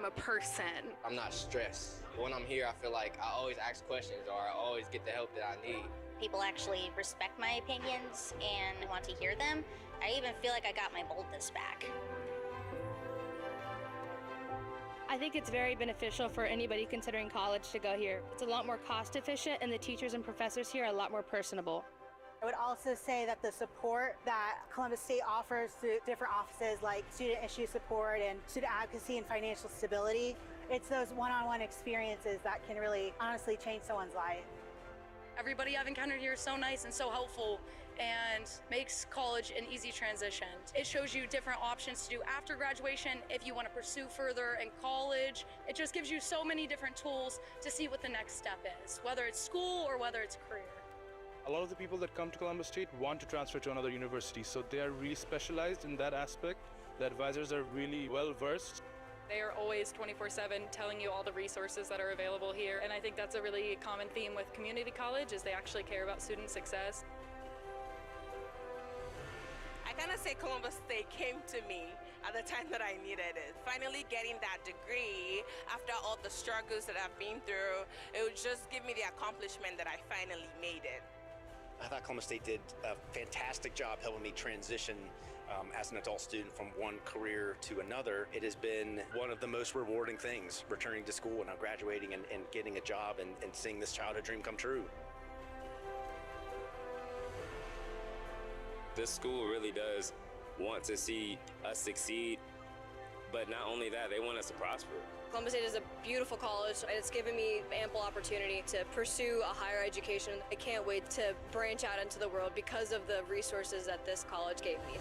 I'm a person. I'm not stressed. When I'm here, I feel like I always ask questions or I always get the help that I need. People actually respect my opinions and want to hear them. I even feel like I got my boldness back. I think it's very beneficial for anybody considering college to go here. It's a lot more cost efficient and the teachers and professors here are a lot more personable. I would also say that the support that Columbus State offers through different offices like student issue support and student advocacy and financial stability, it's those one-on-one experiences that can really honestly change someone's life. Everybody I've encountered here is so nice and so helpful and makes college an easy transition. It shows you different options to do after graduation if you want to pursue further in college. It just gives you so many different tools to see what the next step is, whether it's school or whether it's career. A lot of the people that come to Columbus State want to transfer to another university, so they are really specialized in that aspect. The advisors are really well versed. They are always 24/7 telling you all the resources that are available here, and I think that's a really common theme with community college is they actually care about student success. I kind of say Columbus State came to me at the time that I needed it. Finally getting that degree after all the struggles that I've been through, it would just give me the accomplishment that I finally made it. I thought Columbus State did a fantastic job helping me transition as an adult student from one career to another. It has been one of the most rewarding things, returning to school and now graduating and getting a job and seeing this childhood dream come true. This school really does want to see us succeed, but not only that, they want us to prosper. Columbus State is a beautiful college, and it's given me ample opportunity to pursue a higher education. I can't wait to branch out into the world because of the resources that this college gave me.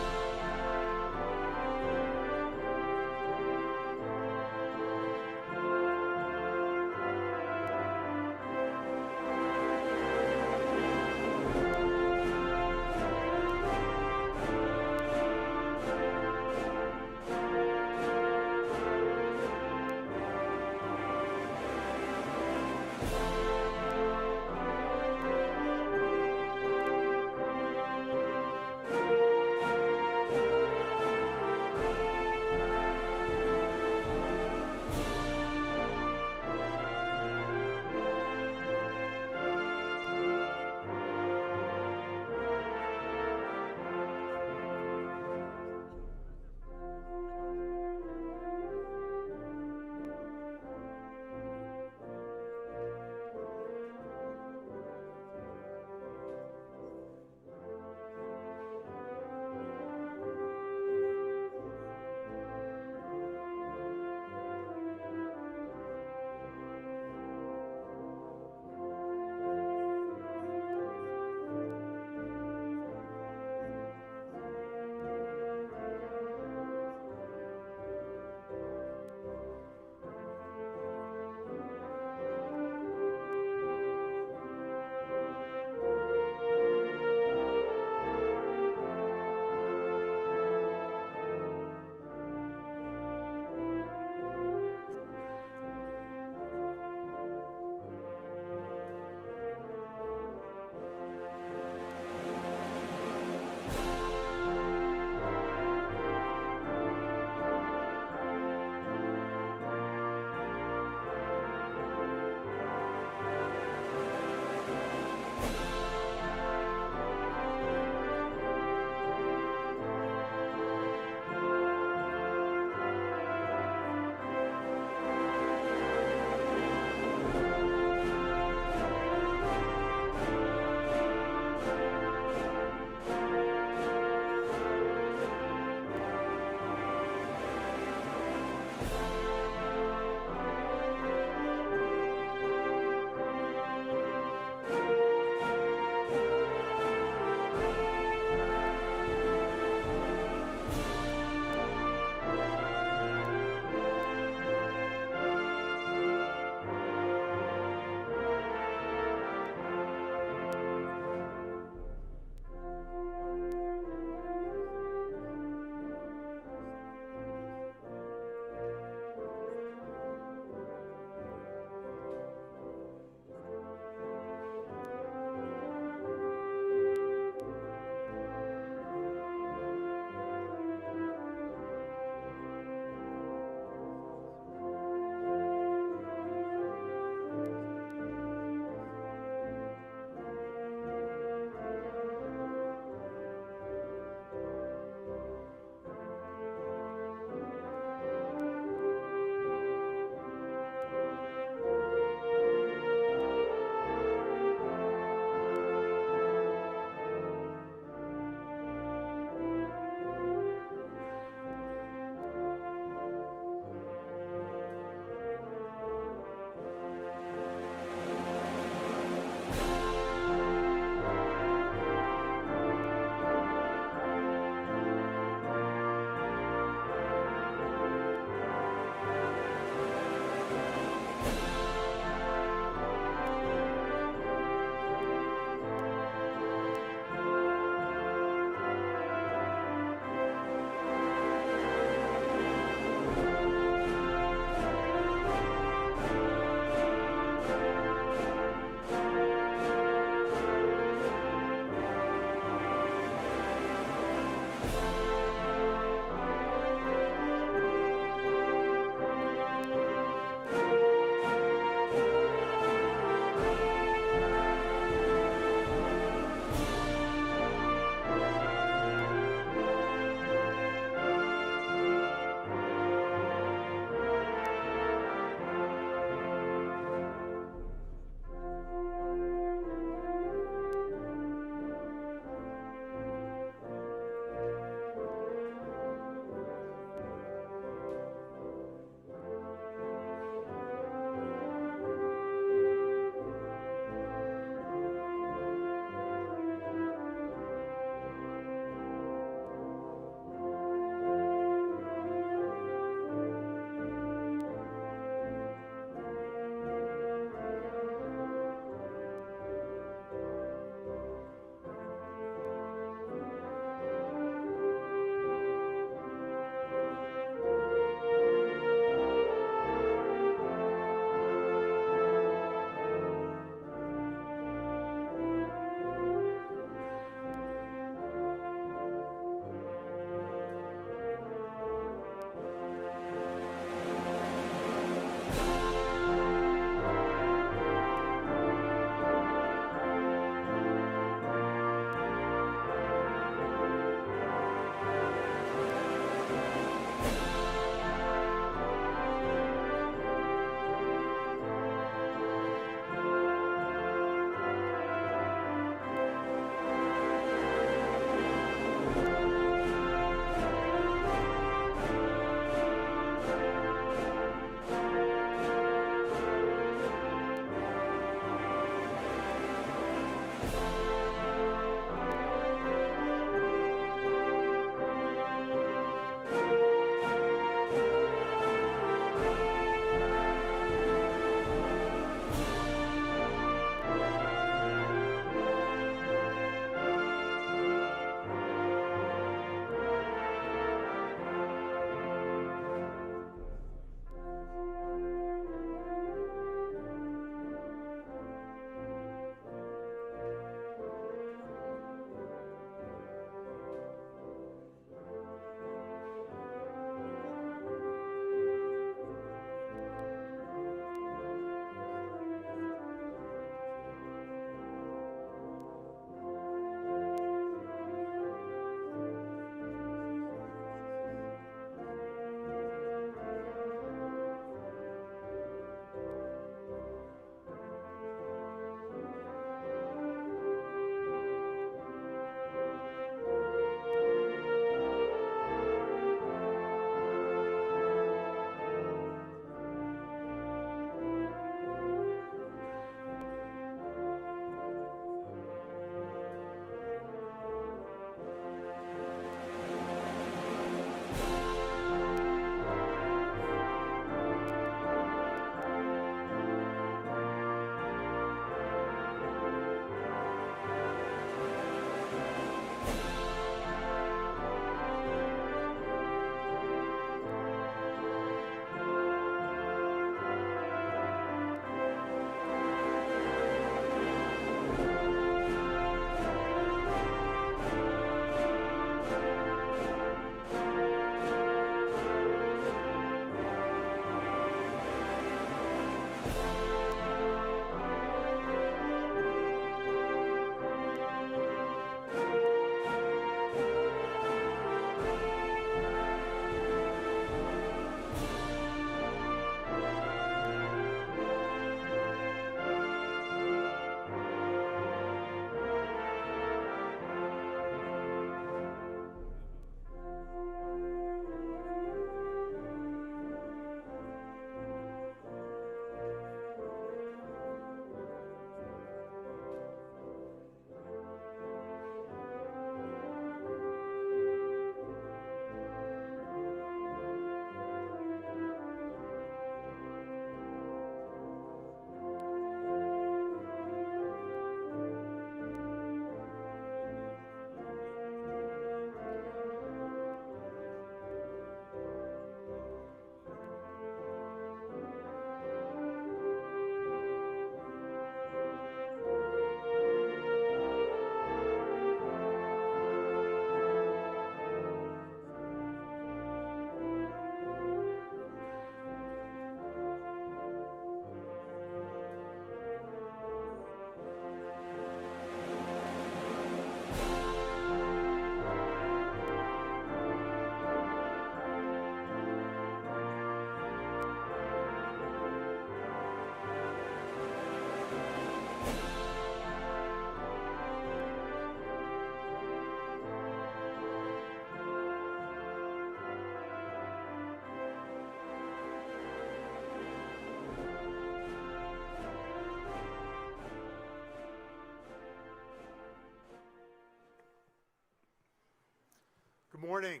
Good morning.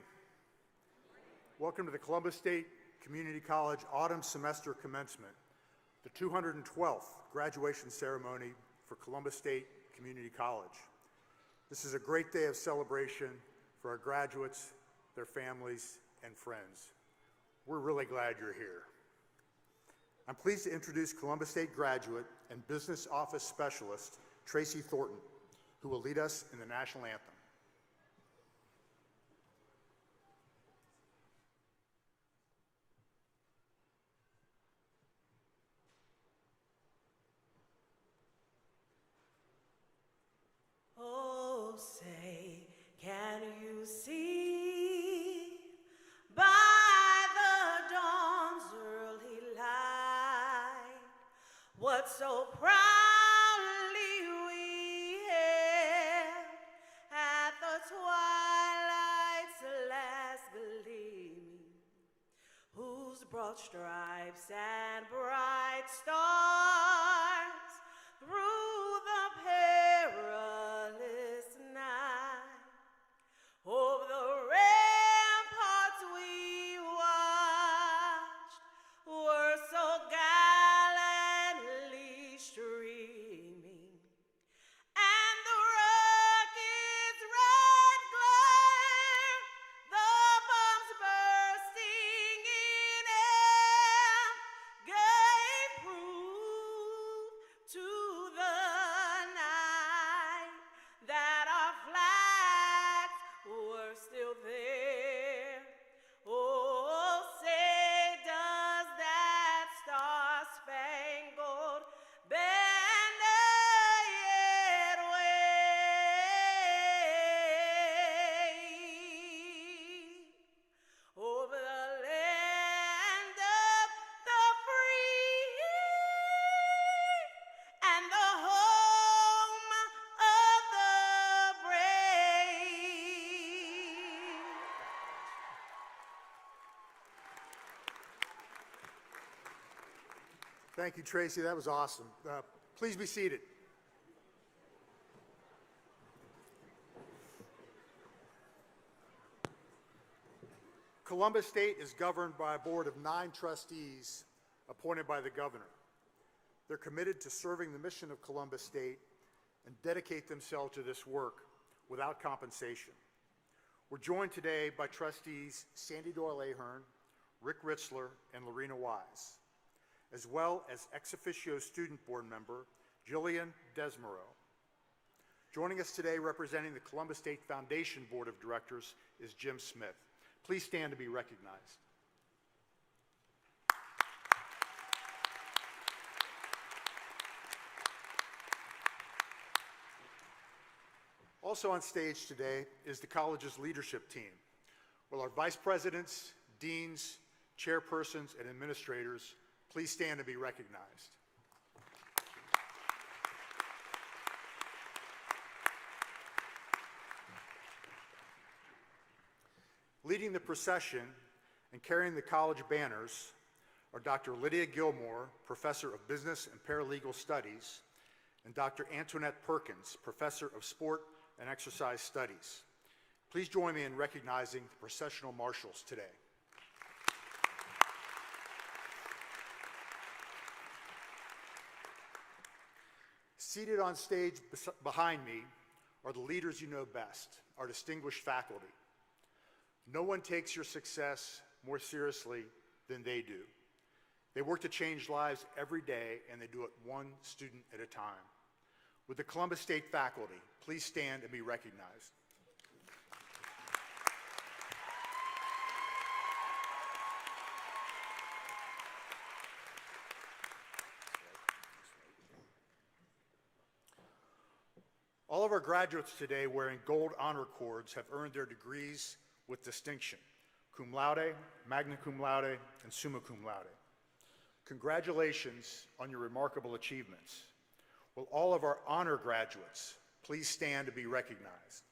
Welcome to the Columbus State Community College Autumn Semester Commencement, the 212th graduation ceremony for Columbus State Community College. This is a great day of celebration for our graduates, their families, and friends. We're really glad you're here. I'm pleased to introduce Columbus State graduate and business office specialist, Tracy Thornton, who will lead us in the national anthem. Oh, say, can you see by the dawn's early light what so proudly we hailed at the twilight's last gleaming, whose broad stripes and bright stars through the perilous night over the ramparts we watched were so gallantly streaming, and the rocket's red glare, the bombs bursting in air, gave proof to the night that our flags were still there. Oh, say does that star-spangled banner yet wave over the land of the free and the home of the brave. Thank you, Tracy. That was awesome. Please be seated. Columbus State is governed by a board of 9 trustees appointed by the governor. They're committed to serving the mission of Columbus State and dedicate themselves to this work without compensation. We're joined today by trustees Sandy Doyle-Ahern, Rick Ritzler, and Lorena Wise, as well as ex officio student board member Jillian Desmoreau. Joining us today representing the Columbus State Foundation Board of Directors is Jim Smith. Please stand to be recognized. Also on stage today is the college's leadership team. Will our vice presidents, deans, chairpersons, and administrators please stand to be recognized. Leading the procession and carrying the college banners are Dr. Lydia Gilmore, Professor of Business and Paralegal Studies, and Dr. Antoinette Perkins, Professor of Sport and Exercise Studies. Please join me in recognizing the processional marshals today. Seated on stage behind me are the leaders you know best, our distinguished faculty. No one takes your success more seriously than they do. They work to change lives every day, and they do it one student at a time. Would the Columbus State faculty please stand and be recognized? All of our graduates today wearing gold honor cords have earned their degrees with distinction, cum laude, magna cum laude, and summa cum laude. Congratulations on your remarkable achievements. Will all of our honor graduates please stand to be recognized?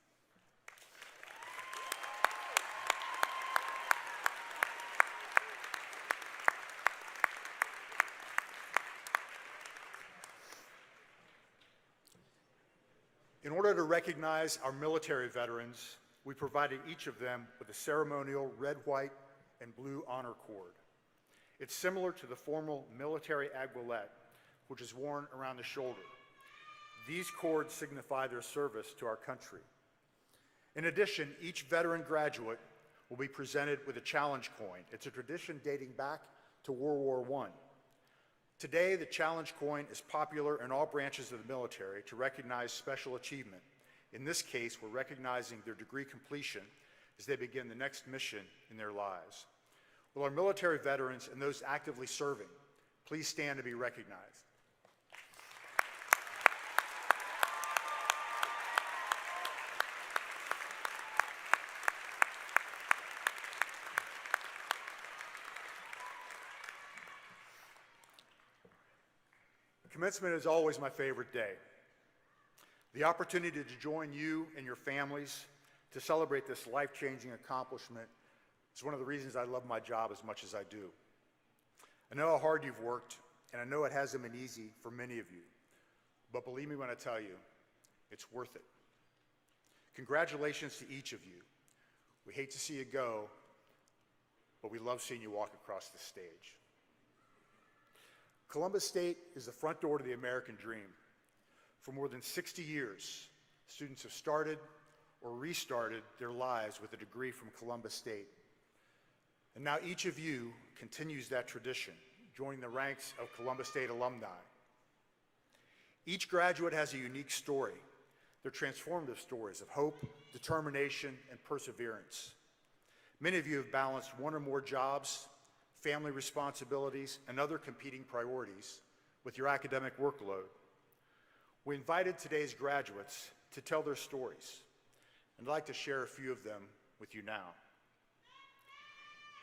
In order to recognize our military veterans, we provided each of them with a ceremonial red, white, and blue honor cord. It's similar to the formal military aiguilette, which is worn around the shoulder. These cords signify their service to our country. In addition, each veteran graduate will be presented with a challenge coin. It's a tradition dating back to World War I. Today, the challenge coin is popular in all branches of the military to recognize special achievement. In this case, we're recognizing their degree completion as they begin the next mission in their lives. Will our military veterans and those actively serving please stand to be recognized? Commencement is always my favorite day. The opportunity to join you and your families to celebrate this life-changing accomplishment is one of the reasons I love my job as much as I do. I know how hard you've worked, and I know it hasn't been easy for many of you, but believe me when I tell you, it's worth it. Congratulations to each of you. We hate to see you go, but we love seeing you walk across the stage. Columbus State is the front door to the American dream. For more than 60 years, students have started or restarted their lives with a degree from Columbus State. And now each of you continues that tradition, joining the ranks of Columbus State alumni. Each graduate has a unique story. They're transformative stories of hope, determination, and perseverance. Many of you have balanced one or more jobs, family responsibilities, and other competing priorities with your academic workload. We invited today's graduates to tell their stories, and I'd like to share a few of them with you now.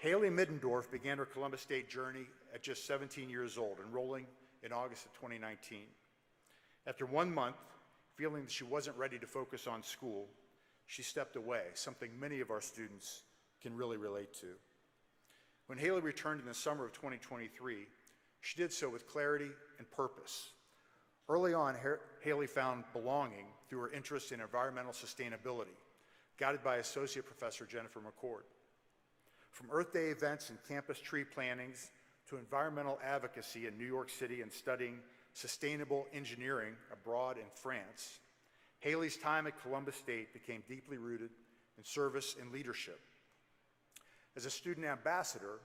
Haley Middendorf began her Columbus State journey at just 17 years old, enrolling in August of 2019. After 1 month, feeling that she wasn't ready to focus on school, she stepped away, something many of our students can really relate to. When Haley returned in the summer of 2023, she did so with clarity and purpose. Early on, Haley found belonging through her interest in environmental sustainability, guided by Associate Professor Jennifer McCord. From Earth Day events and campus tree plantings to environmental advocacy in New York City and studying sustainable engineering abroad in France, Haley's time at Columbus State became deeply rooted in service and leadership. As a student ambassador,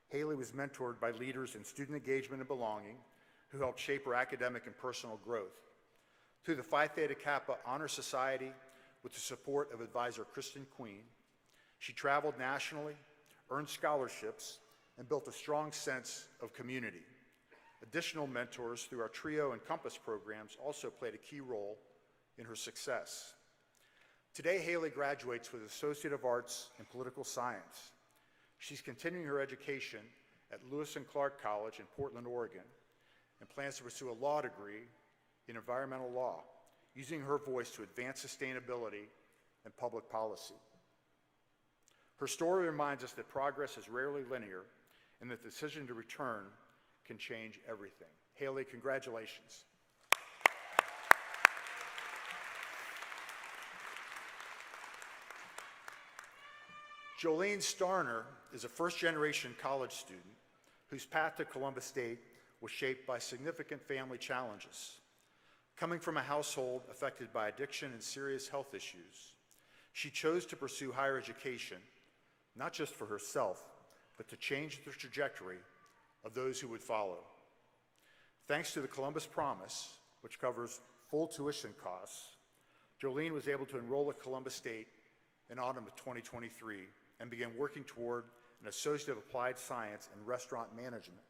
Haley was mentored by leaders in student engagement and belonging who helped shape her academic and personal growth. Through the Phi Theta Kappa Honor Society, with the support of advisor Kristen Queen, she traveled nationally, earned scholarships, and built a strong sense of community. Additional mentors through our TRIO and Compass programs also played a key role in her success. Today, Haley graduates with Associate of Arts in Political Science. She's continuing her education at Lewis and Clark College in Portland, Oregon, and plans to pursue a law degree in environmental law, using her voice to advance sustainability and public policy. Her story reminds us that progress is rarely linear and that the decision to return can change everything. Haley, congratulations. Jolene Starner is a first-generation college student whose path to Columbus State was shaped by significant family challenges. Coming from a household affected by addiction and serious health issues, she chose to pursue higher education, not just for herself, but to change the trajectory of those who would follow. Thanks to the Columbus Promise, which covers full tuition costs, Jolene was able to enroll at Columbus State in autumn of 2023 and began working toward an Associate of Applied Science in Restaurant Management.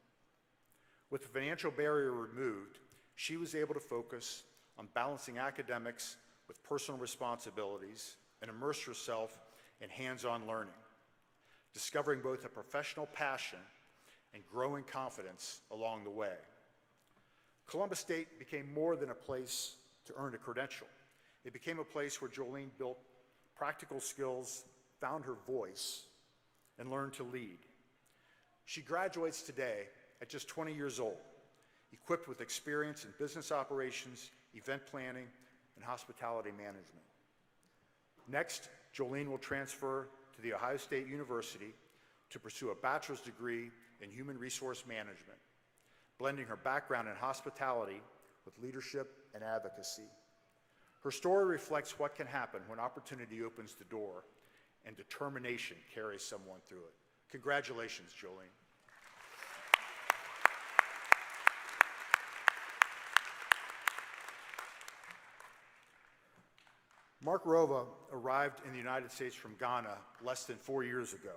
With the financial barrier removed, she was able to focus on balancing academics with personal responsibilities and immerse herself in hands-on learning, discovering both a professional passion and growing confidence along the way. Columbus State became more than a place to earn a credential. It became a place where Jolene built practical skills, found her voice, and learned to lead. She graduates today at just 20 years old, equipped with experience in business operations, event planning, and hospitality management. Next, Jolene will transfer to The Ohio State University to pursue a bachelor's degree in human resource management, blending her background in hospitality with leadership and advocacy. Her story reflects what can happen when opportunity opens the door and determination carries someone through it. Congratulations, Jolene. Mark Rova arrived in the United States from Ghana less than 4 years ago,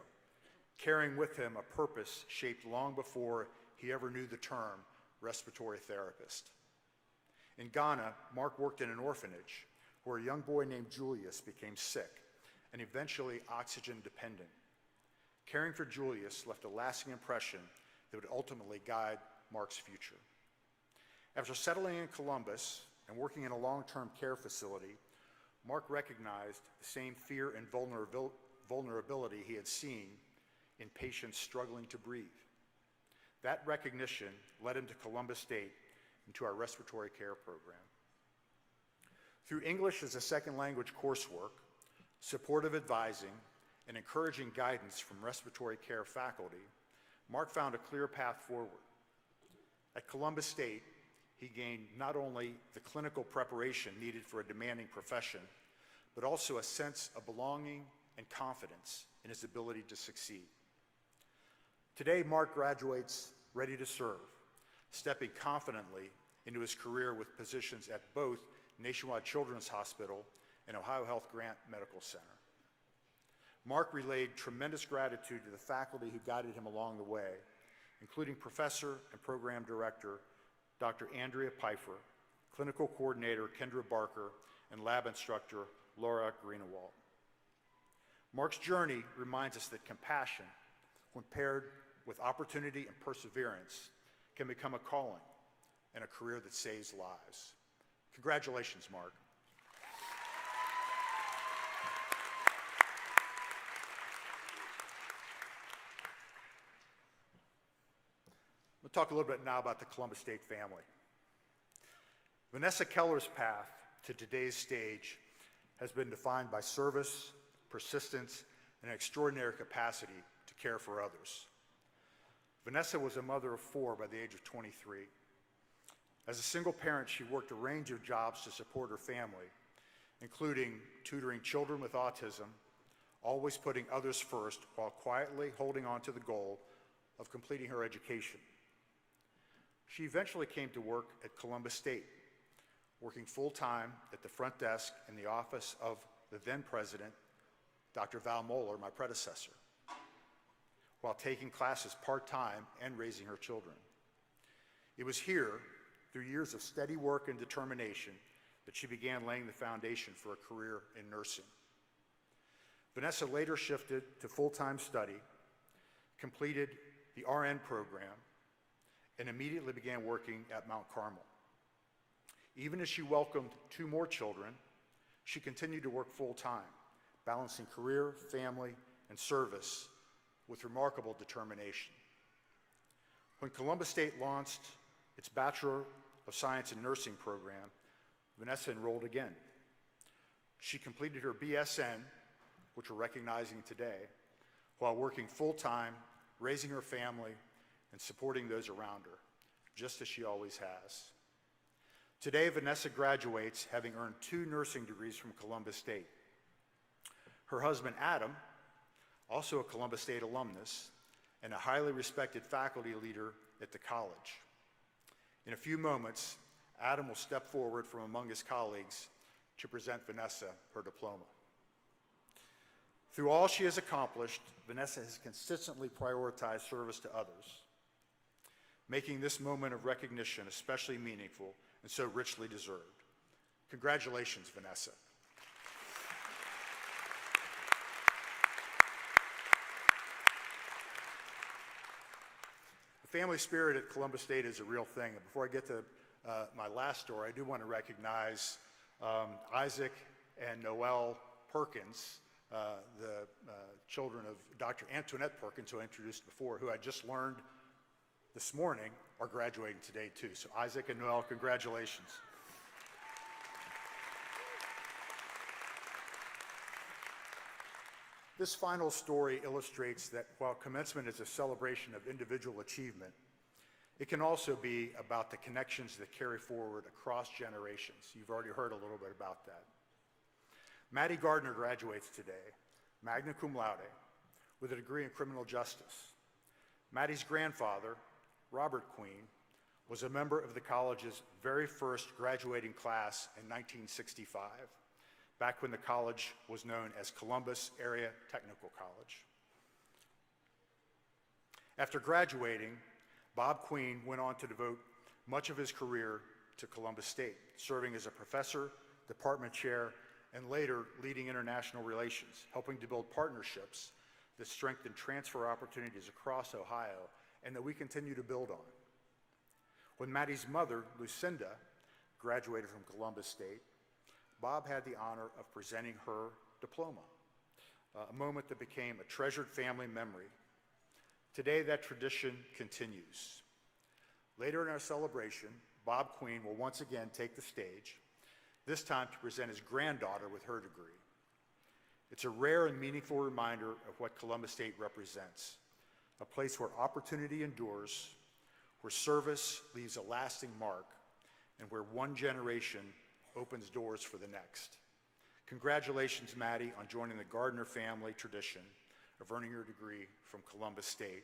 carrying with him a purpose shaped long before he ever knew the term respiratory therapist. In Ghana, Mark worked in an orphanage where a young boy named Julius became sick and eventually oxygen dependent. Caring for Julius left a lasting impression that would ultimately guide Mark's future. After settling in Columbus and working in a long-term care facility, Mark recognized the same fear and vulnerability he had seen in patients struggling to breathe. That recognition led him to Columbus State and to our respiratory care program. Through English as a second language coursework, supportive advising, and encouraging guidance from respiratory care faculty, Mark found a clear path forward. At Columbus State, he gained not only the clinical preparation needed for a demanding profession, but also a sense of belonging and confidence in his ability to succeed. Today, Mark graduates ready to serve, stepping confidently into his career with positions at both Nationwide Children's Hospital and Ohio Health Grant Medical Center. Mark relayed tremendous gratitude to the faculty who guided him along the way, including Professor and Program Director Dr. Andrea Pfeiffer, Clinical Coordinator Kendra Barker, and Lab Instructor Laura Greenewald. Mark's journey reminds us that compassion, when paired with opportunity and perseverance, can become a calling and a career that saves lives. Congratulations, Mark. We'll talk a little bit now about the Columbus State family. Vanessa Keller's path to today's stage has been defined by service, persistence, and an extraordinary capacity to care for others. Vanessa was a mother of 4 by the age of 23. As a single parent, she worked a range of jobs to support her family, including tutoring children with autism, always putting others first while quietly holding on to the goal of completing her education. She eventually came to work at Columbus State, working full-time at the front desk in the office of the then president, Dr. Val Moeller, my predecessor, while taking classes part-time and raising her children. It was here, through years of steady work and determination, that she began laying the foundation for a career in nursing. Vanessa later shifted to full-time study, completed the RN program, and immediately began working at Mount Carmel. Even as she welcomed 2 more children, she continued to work full-time, balancing career, family, and service with remarkable determination. When Columbus State launched its Bachelor of Science in Nursing program, Vanessa enrolled again. She completed her BSN, which we're recognizing today, while working full-time, raising her family, and supporting those around her, just as she always has. Today, Vanessa graduates having earned 2 nursing degrees from Columbus State. Her husband, Adam, also a Columbus State alumnus and a highly respected faculty leader at the college. In a few moments, Adam will step forward from among his colleagues to present Vanessa her diploma. Through all she has accomplished, Vanessa has consistently prioritized service to others, making this moment of recognition especially meaningful and so richly deserved. Congratulations, Vanessa. The family spirit at Columbus State is a real thing. And before I get to my last story, I do want to recognize Isaac and Noelle Perkins, the children of Dr. Antoinette Perkins, who I introduced before, who I just learned this morning are graduating today too. So Isaac and Noelle, congratulations. This final story illustrates that while commencement is a celebration of individual achievement, it can also be about the connections that carry forward across generations. You've already heard a little bit about that. Maddie Gardner graduates today, magna cum laude, with a degree in criminal justice. Maddie's grandfather, Robert Queen, was a member of the college's very first graduating class in 1965, back when the college was known as Columbus Area Technical College. After graduating, Bob Queen went on to devote much of his career to Columbus State, serving as a professor, department chair, and later leading international relations, helping to build partnerships that strengthen transfer opportunities across Ohio and that we continue to build on. When Maddie's mother, Lucinda, graduated from Columbus State, Bob had the honor of presenting her diploma, a moment that became a treasured family memory. Today, that tradition continues. Later in our celebration, Bob Queen will once again take the stage, this time to present his granddaughter with her degree. It's a rare and meaningful reminder of what Columbus State represents, a place where opportunity endures, where service leaves a lasting mark, and where one generation opens doors for the next. Congratulations, Maddie, on joining the Gardner family tradition of earning your degree from Columbus State.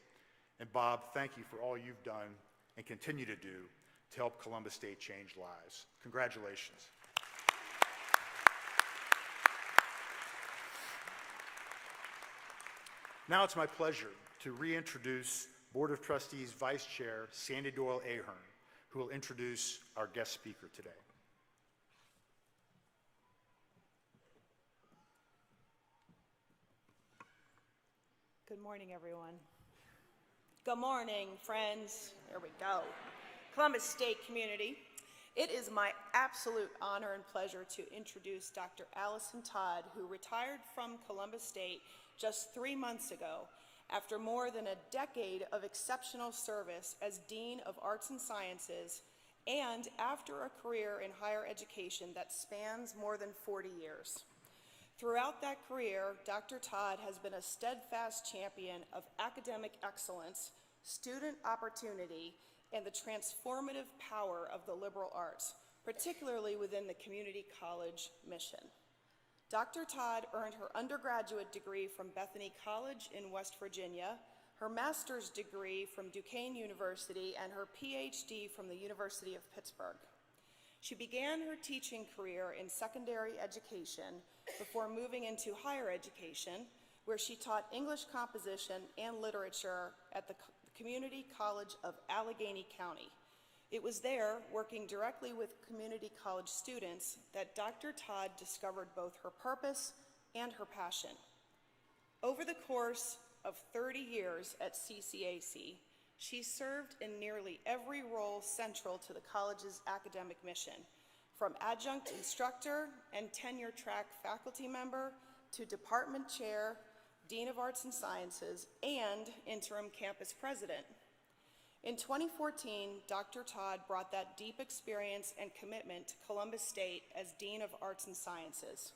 And Bob, thank you for all you've done and continue to do to help Columbus State change lives. Congratulations. Now it's my pleasure to reintroduce Board of Trustees Vice Chair Sandy Doyle Ahern, who will introduce our guest speaker today. Good morning, everyone. Good morning, friends. There we go. Columbus State community. It is my absolute honor and pleasure to introduce Dr. Allison Todd, who retired from Columbus State just 3 months ago after more than a decade of exceptional service as Dean of Arts and Sciences and after a career in higher education that spans more than 40 years. Throughout that career, Dr. Todd has been a steadfast champion of academic excellence, student opportunity, and the transformative power of the liberal arts, particularly within the community college mission. Dr. Todd earned her undergraduate degree from Bethany College in West Virginia, her master's degree from Duquesne University, and her PhD from the University of Pittsburgh. She began her teaching career in secondary education before moving into higher education, where she taught English composition and literature at the Community College of Allegheny County. It was there, working directly with community college students, that Dr. Todd discovered both her purpose and her passion. Over the course of 30 years at CCAC, she served in nearly every role central to the college's academic mission, from adjunct instructor and tenure-track faculty member to department chair, Dean of Arts and Sciences, and interim campus president. In 2014, Dr. Todd brought that deep experience and commitment to Columbus State as Dean of Arts and Sciences.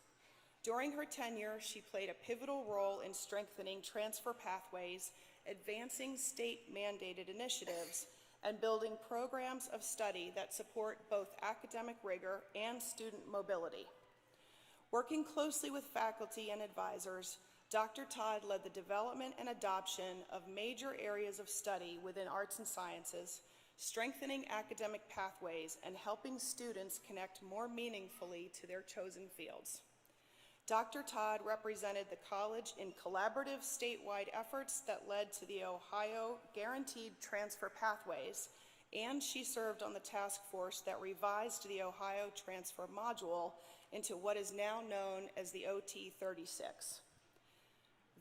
During her tenure, she played a pivotal role in strengthening transfer pathways, advancing state-mandated initiatives, and building programs of study that support both academic rigor and student mobility. Working closely with faculty and advisors, Dr. Todd led the development and adoption of major areas of study within arts and sciences, strengthening academic pathways and helping students connect more meaningfully to their chosen fields. Dr. Todd represented the college in collaborative statewide efforts that led to the Ohio Guaranteed Transfer Pathways, and she served on the task force that revised the Ohio Transfer Module into what is now known as the OT 36.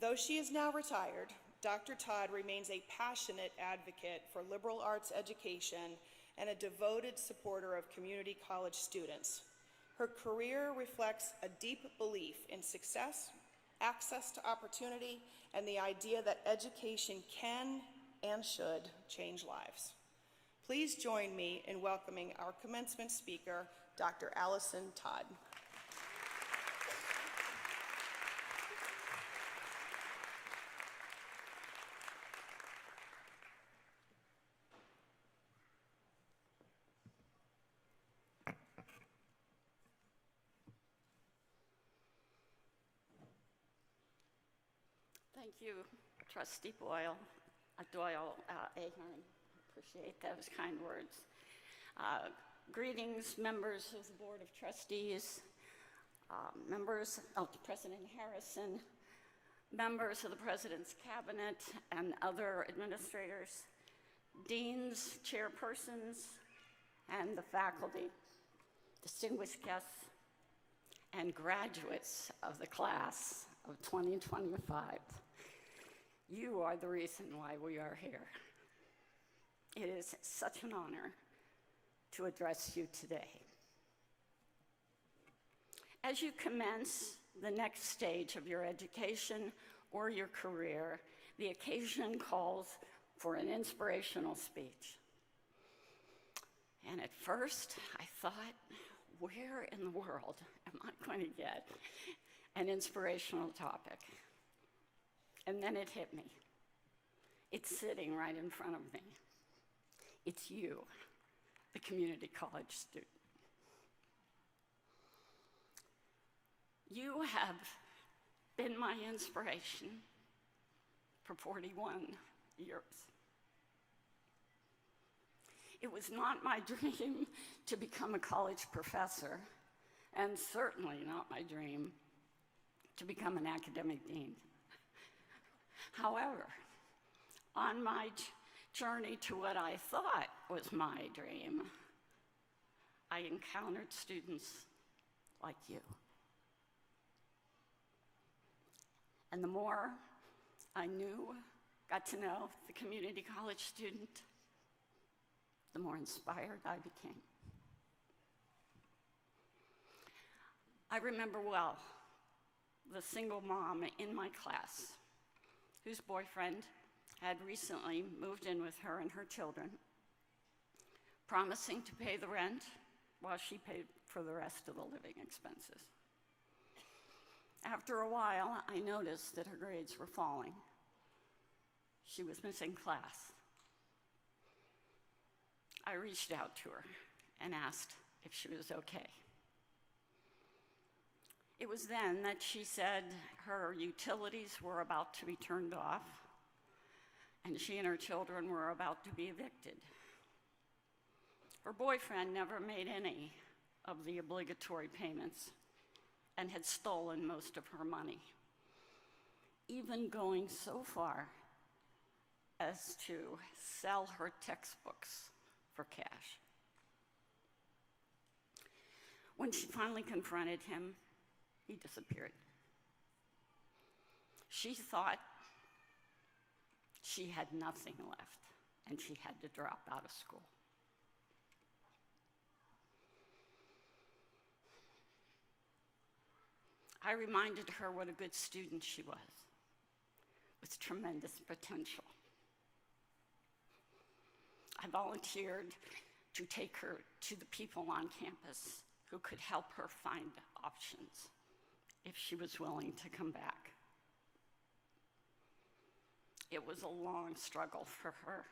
Though she is now retired, Dr. Todd remains a passionate advocate for liberal arts education and a devoted supporter of community college students. Her career reflects a deep belief in success, access to opportunity, and the idea that education can and should change lives. Please join me in welcoming our commencement speaker, Dr. Allison Todd. Thank you, Trustee Doyle. Ahern. Appreciate those kind words. Greetings, members of the Board of Trustees, members of President Harrison, members of the President's Cabinet, and other administrators, deans, chairpersons, and the faculty, distinguished guests, and graduates of the class of 2025. You are the reason why we are here. It is such an honor to address you today. As you commence the next stage of your education or your career, the occasion calls for an inspirational speech. And at first, I thought, where in the world am I going to get an inspirational topic? And then it hit me. It's sitting right in front of me. It's you, the community college student. You have been my inspiration for 41 years. It was not my dream to become a college professor, and certainly not my dream to become an academic dean. However, on my journey to what I thought was my dream, I encountered students like you. And the more I got to know the community college student, the more inspired I became. I remember well the single mom in my class whose boyfriend had recently moved in with her and her children, promising to pay the rent while she paid for the rest of the living expenses. After a while, I noticed that her grades were falling. She was missing class. I reached out to her and asked if she was okay. It was then that she said her utilities were about to be turned off, and she and her children were about to be evicted. Her boyfriend never made any of the obligatory payments and had stolen most of her money, even going so far as to sell her textbooks for cash. When she finally confronted him, he disappeared. She thought she had nothing left and she had to drop out of school. I reminded her what a good student she was, with tremendous potential. I volunteered to take her to the people on campus who could help her find options if she was willing to come back. It was a long struggle for her,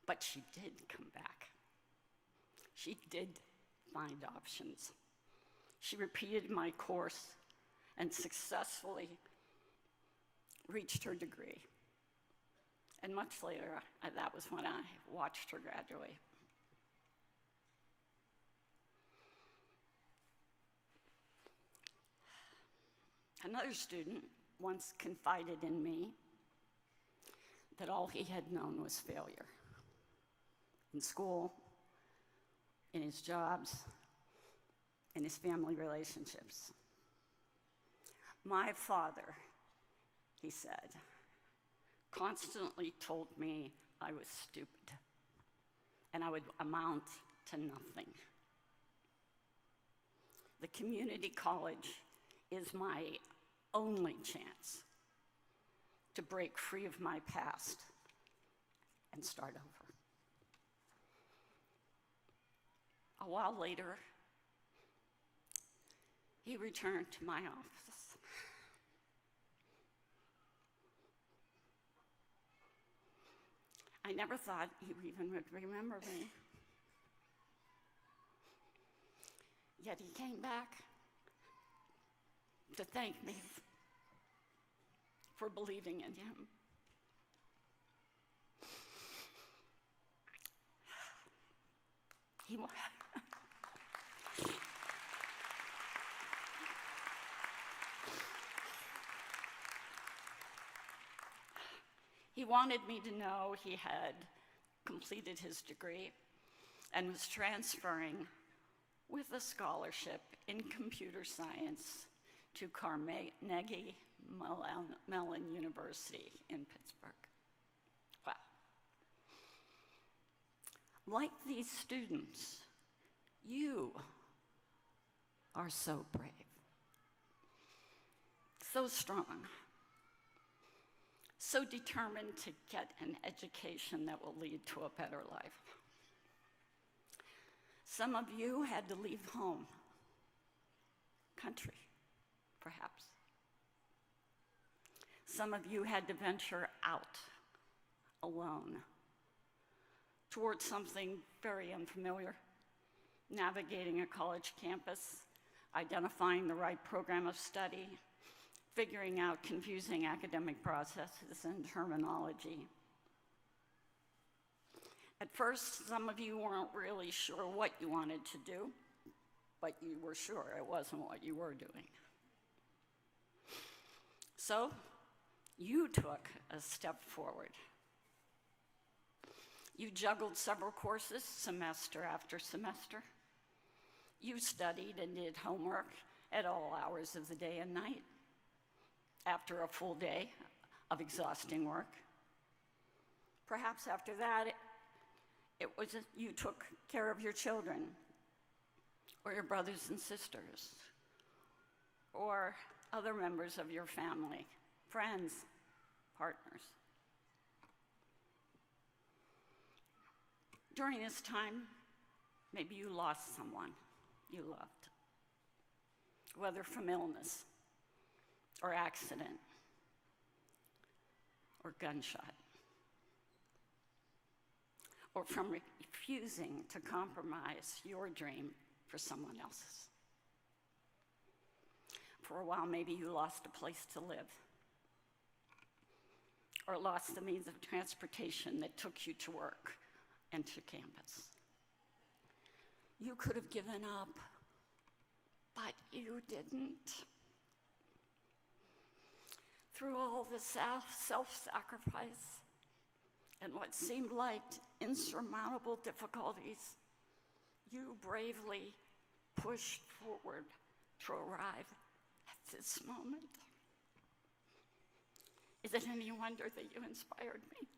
but she did come back. She did find options. She repeated my course and successfully reached her degree. And much later, that was when I watched her graduate. Another student once confided in me that all he had known was failure. In school, in his jobs, in his family relationships. My father, he said, constantly told me I was stupid and I would amount to nothing. The community college is my only chance to break free of my past and start over. A while later, he returned to my office. I never thought he even would remember me. Yet he came back to thank me for believing in him. He, he wanted me to know he had completed his degree and was transferring with a scholarship in computer science to Carnegie Mellon University in Pittsburgh. Wow. Like these students, you are so brave, so strong, so determined to get an education that will lead to a better life. Some of you had to leave home, country, perhaps. Some of you had to venture out alone towards something very unfamiliar, navigating a college campus, identifying the right program of study, figuring out confusing academic processes and terminology. At first, some of you weren't really sure what you wanted to do, but you were sure it wasn't what you were doing. So, you took a step forward. You juggled several courses semester after semester. You studied and did homework at all hours of the day and night after a full day of exhausting work. Perhaps after that, you took care of your children or your brothers and sisters or other members of your family, friends, partners. During this time, maybe you lost someone you loved, whether from illness or accident or gunshot, or from refusing to compromise your dream for someone else's. For a while, maybe you lost a place to live, or lost the means of transportation that took you to work and to campus. You could have given up, but you didn't. Through all the self-sacrifice and what seemed like insurmountable difficulties, you bravely pushed forward to arrive at this moment. Is it any wonder that you inspired me?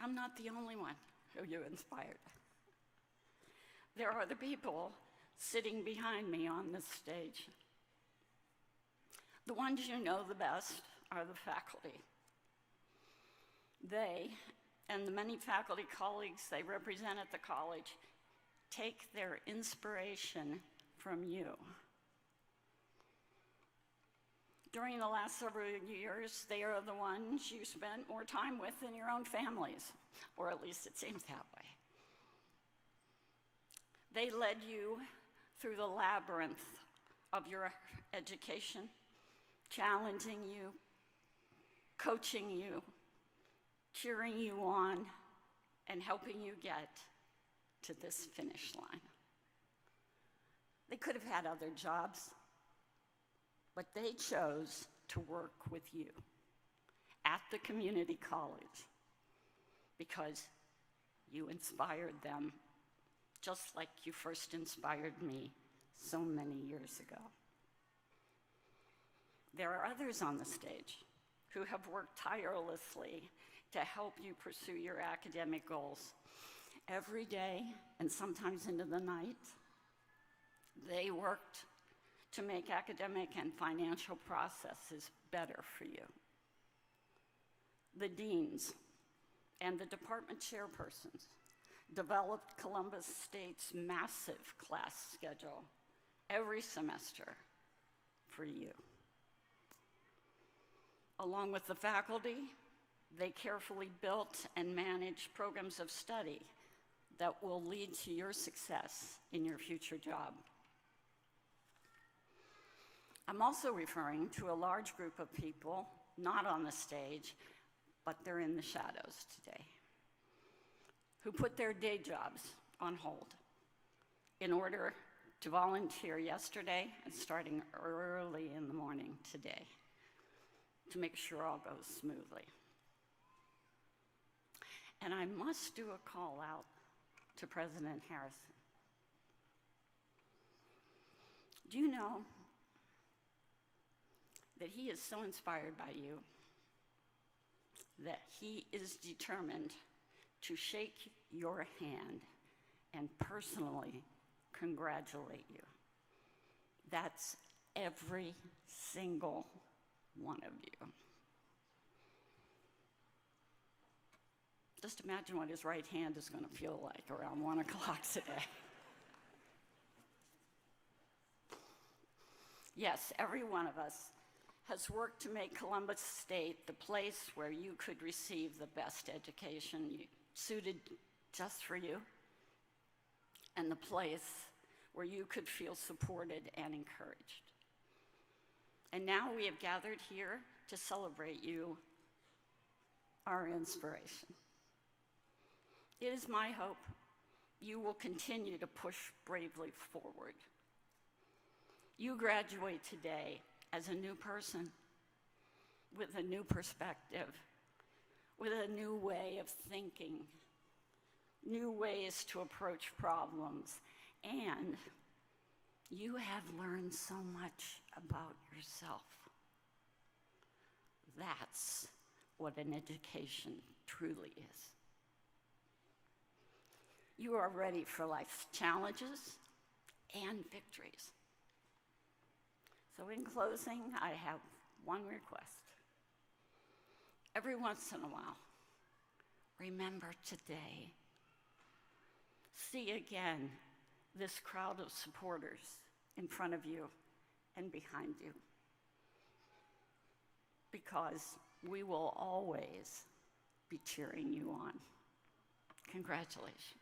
I'm not the only one who you inspired. There are the people sitting behind me on this stage. The ones you know the best are the faculty. They, and the many faculty colleagues they represent at the college, take their inspiration from you. During the last several years, they are the ones you spent more time with than your own families, or at least it seems that way. They led you through the labyrinth of your education, challenging you, coaching you, cheering you on, and helping you get to this finish line. They could have had other jobs, but they chose to work with you at the community college because you inspired them just like you first inspired me so many years ago. There are others on the stage who have worked tirelessly to help you pursue your academic goals. Every day, and sometimes into the night, they worked to make academic and financial processes better for you. The deans and the department chairpersons developed Columbus State's massive class schedule every semester for you. Along with the faculty, they carefully built and managed programs of study that will lead to your success in your future job. I'm also referring to a large group of people, not on the stage, but they're in the shadows today, who put their day jobs on hold in order to volunteer yesterday and starting early in the morning today to make sure all goes smoothly. And I must do a call out to President Harrison. Do you know that he is so inspired by you that he is determined to shake your hand and personally congratulate you? That's every single one of you. Just imagine what his right hand is going to feel like around 1 o'clock today. Yes, every one of us has worked to make Columbus State the place where you could receive the best education suited just for you, and the place where you could feel supported and encouraged. And now we have gathered here to celebrate you, our inspiration. It is my hope you will continue to push bravely forward. You graduate today as a new person with a new perspective, with a new way of thinking, new ways to approach problems, and you have learned so much about yourself. That's what an education truly is. You are ready for life's challenges and victories. So in closing, I have one request. Every once in a while, remember today. See again this crowd of supporters in front of you and behind you, because we will always be cheering you on. Congratulations.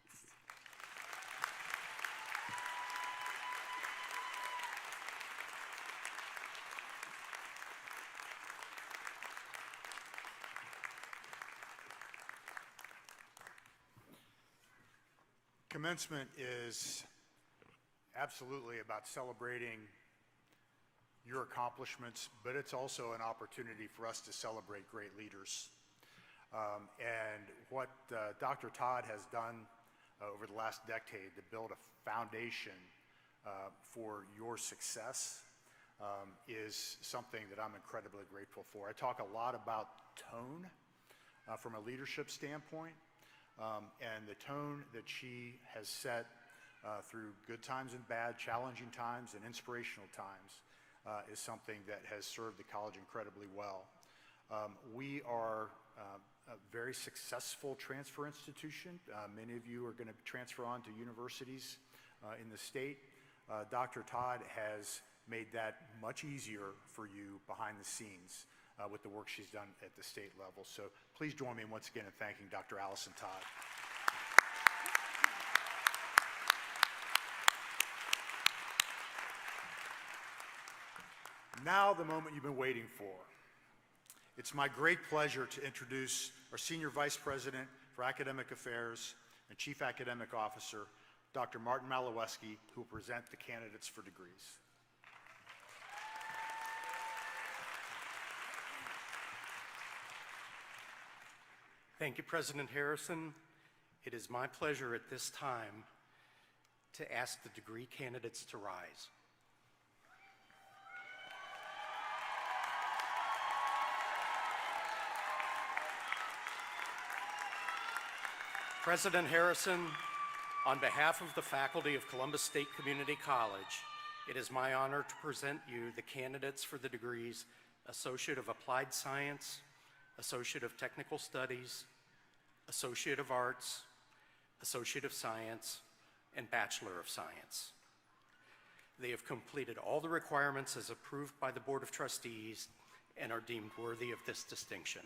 Commencement is absolutely about celebrating your accomplishments, but it's also an opportunity for us to celebrate great leaders. And what Dr. Todd has done over the last decade to build a foundation for your success is something that I'm incredibly grateful for. I talk a lot about tone from a leadership standpoint. And the tone that she has set through good times and bad, challenging times and inspirational times is something that has served the college incredibly well. We are a very successful transfer institution. Many of you are going to transfer on to universities in the state. Dr. Todd has made that much easier for you behind the scenes with the work she's done at the state level. So please join me once again in thanking Dr. Allison Todd. Now the moment you've been waiting for. It's my great pleasure to introduce our Senior Vice President for Academic Affairs and Chief Academic Officer, Dr. Martin Malawski, who will present the candidates for degrees. Thank you, President Harrison. It is my pleasure at this time to ask the degree candidates to rise. President Harrison, on behalf of the faculty of Columbus State Community College, it is my honor to present you the candidates for the degrees Associate of Applied Science, Associate of Technical Studies, Associate of Arts, Associate of Science, and Bachelor of Science. They have completed all the requirements as approved by the Board of Trustees and are deemed worthy of this distinction.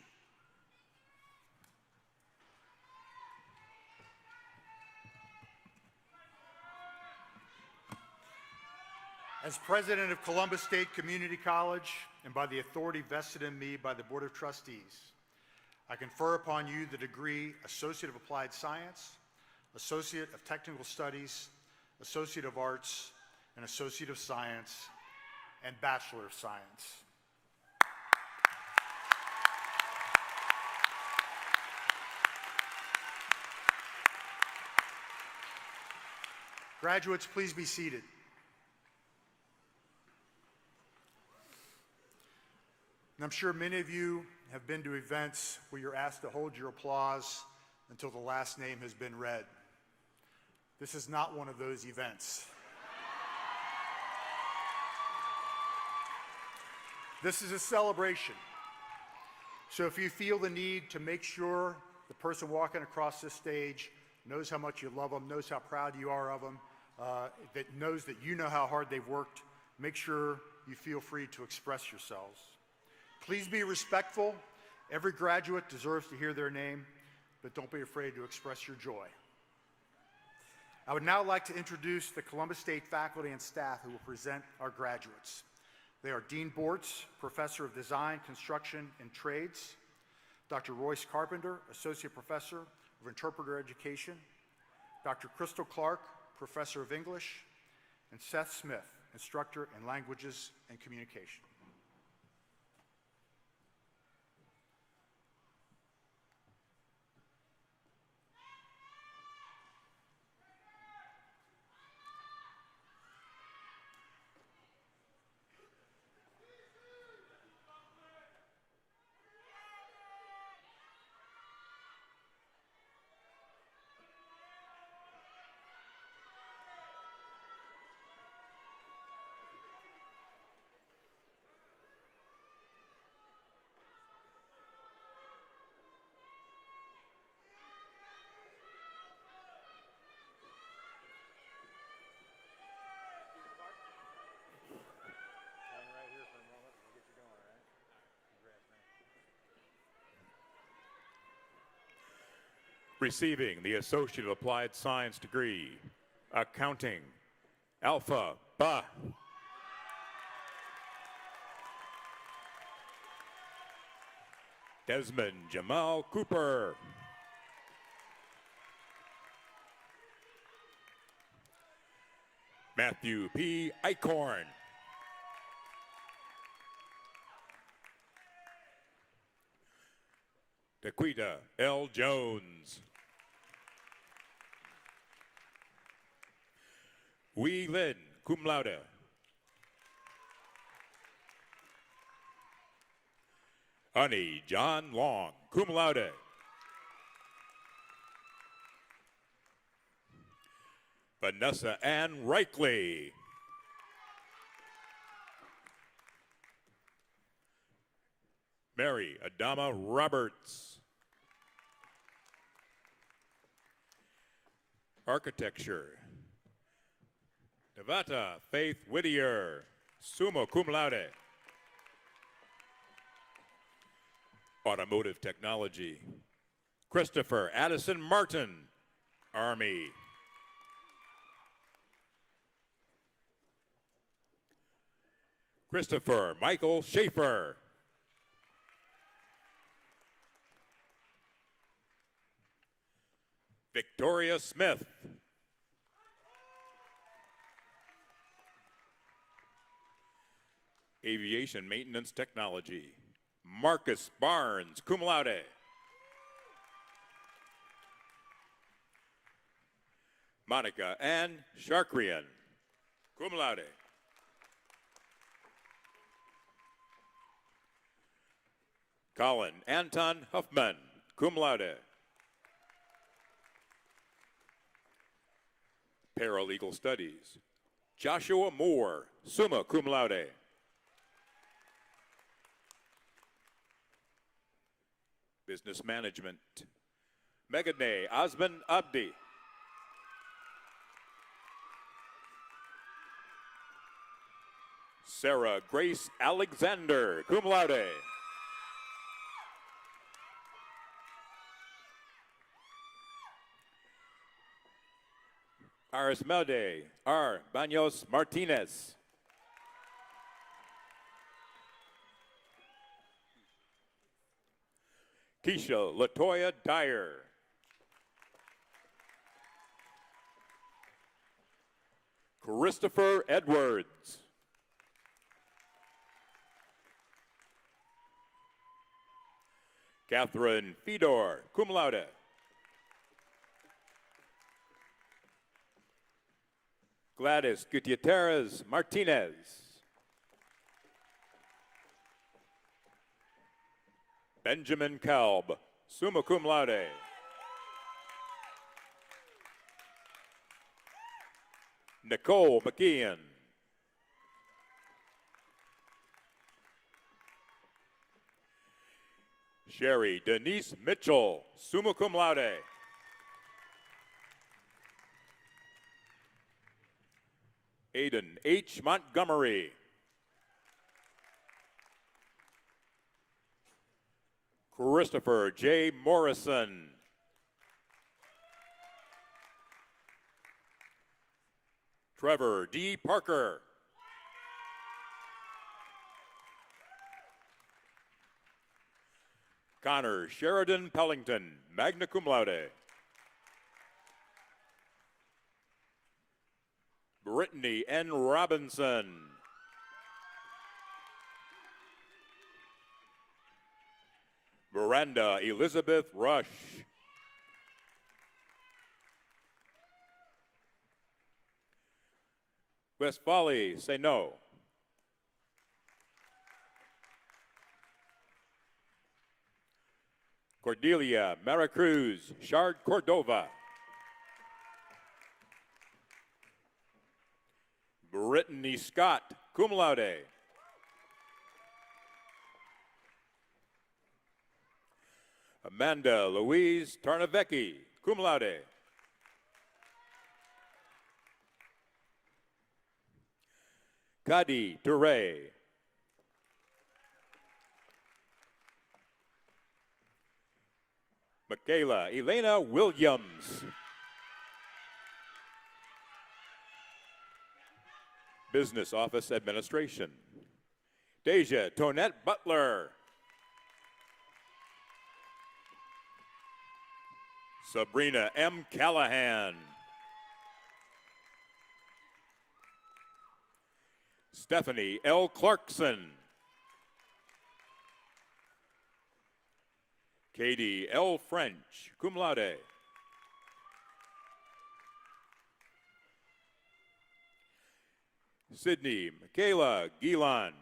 As president of Columbus State Community College, and by the authority vested in me by the Board of Trustees, I confer upon you the degree Associate of Applied Science, Associate of Technical Studies, Associate of Arts, and Associate of Science, and Bachelor of Science. Graduates, please be seated. And I'm sure many of you have been to events where you're asked to hold your applause until the last name has been read. This is not one of those events. This is a celebration. So if you feel the need to make sure the person walking across this stage knows how much you love them, knows how proud you are of them, that knows that you know how hard they've worked, make sure you feel free to express yourselves. Please be respectful. Every graduate deserves to hear their name, but don't be afraid to express your joy. I would now like to introduce the Columbus State faculty and staff who will present our graduates. They are Dean Bortz, Professor of Design, Construction, and Trades, Dr. Royce Carpenter, Associate Professor of Interpreter Education, Dr. Crystal Clark, Professor of English, and Seth Smith, Instructor in Languages and Communication. Receiving the Associate of Applied Science degree, Accounting, Alpha Ba. Desmond Jamal Cooper. Matthew P. Eichhorn. Daquita L. Jones. Wee Lin, cum laude. Honey John Long, cum laude. Vanessa Ann Reichley. Mary Adama Roberts. Architecture. Devata Faith Whittier, summa cum laude. Automotive Technology. Christopher Addison Martin, Army. Christopher Michael Schaefer. Victoria Smith. Aviation Maintenance Technology. Marcus Barnes, cum laude. Monica Ann Sharkrian, cum laude. Colin Anton Huffman, cum laude. Paralegal Studies. Joshua Moore, summa cum laude. Business Management. Megadne Osman Abdi. Sarah Grace Alexander, cum laude. Arismelde R. Baños Martinez. Keisha Latoya Dyer. Christopher Edwards. Catherine Fedor, cum laude. Gladys Gutierrez Martinez. Benjamin Kalb, summa cum laude. Nicole McKeon. Sherry Denise Mitchell, summa cum laude. Aiden H. Montgomery. Christopher J. Morrison. Trevor D. Parker. Connor Sheridan Pellington, magna cum laude. Brittany N. Robinson. Miranda Elizabeth Rush. Westphali, say no. Cordelia Maricruz Shard Cordova. Brittany Scott, cum laude. Amanda Louise Tarnavecchi, cum laude. Kadi Ture. Michaela Elena Williams. Business Office Administration. Deja Tonette Butler. Sabrina M. Callahan. Stephanie L. Clarkson. Katie L. French, cum laude. Sydney Michaela Gilon.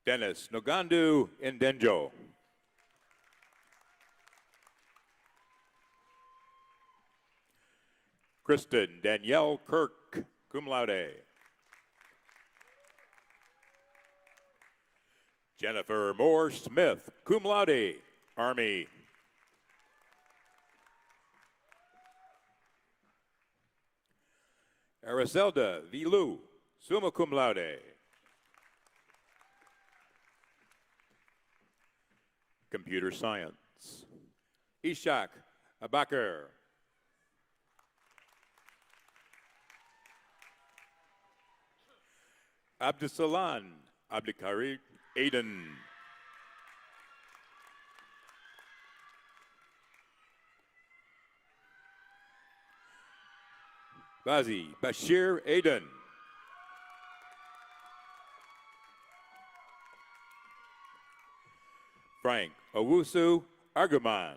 Dennis Nogandu Indenjo. Kristen Danielle Kirk, cum laude. Jennifer Moore Smith, cum laude, Army. Ariselda Vilu, summa cum laude. Computer Science. Ishak Abakar. Abdusalan Abdikarid Aiden. Bazi Bashir Aiden. Frank Owusu Arguman.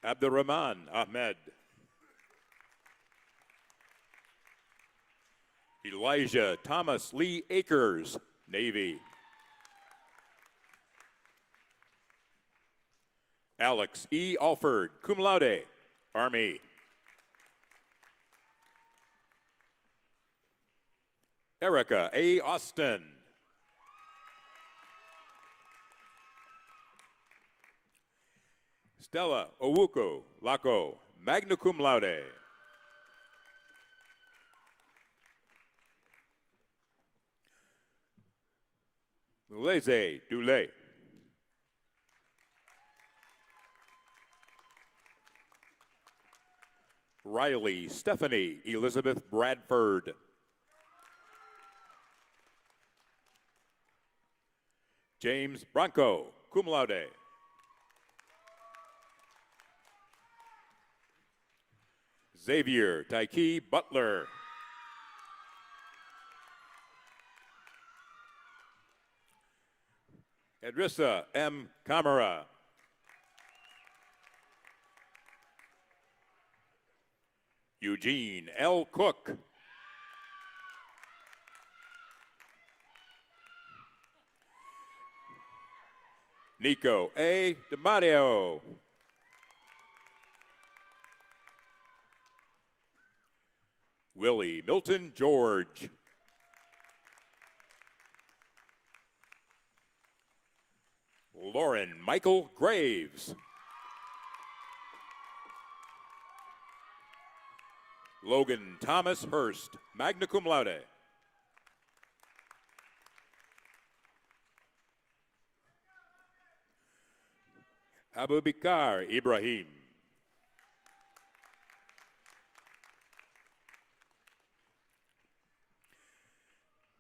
Abdurrahman Ahmed. Elijah Thomas Lee Akers, Navy. Alex E. Alford, cum laude, Army. Erica A. Austin. Stella Owuko Lako, magna cum laude. Muleze Dule. Riley Stephanie Elizabeth Bradford. James Bronco, cum laude. Xavier Tyke Butler. Edrissa M. Camara. Eugene L. Cook. Nico A. DiMatteo. Willie Milton George. Lauren Michael Graves. Logan Thomas Hurst, magna cum laude. Abubakar Ibrahim.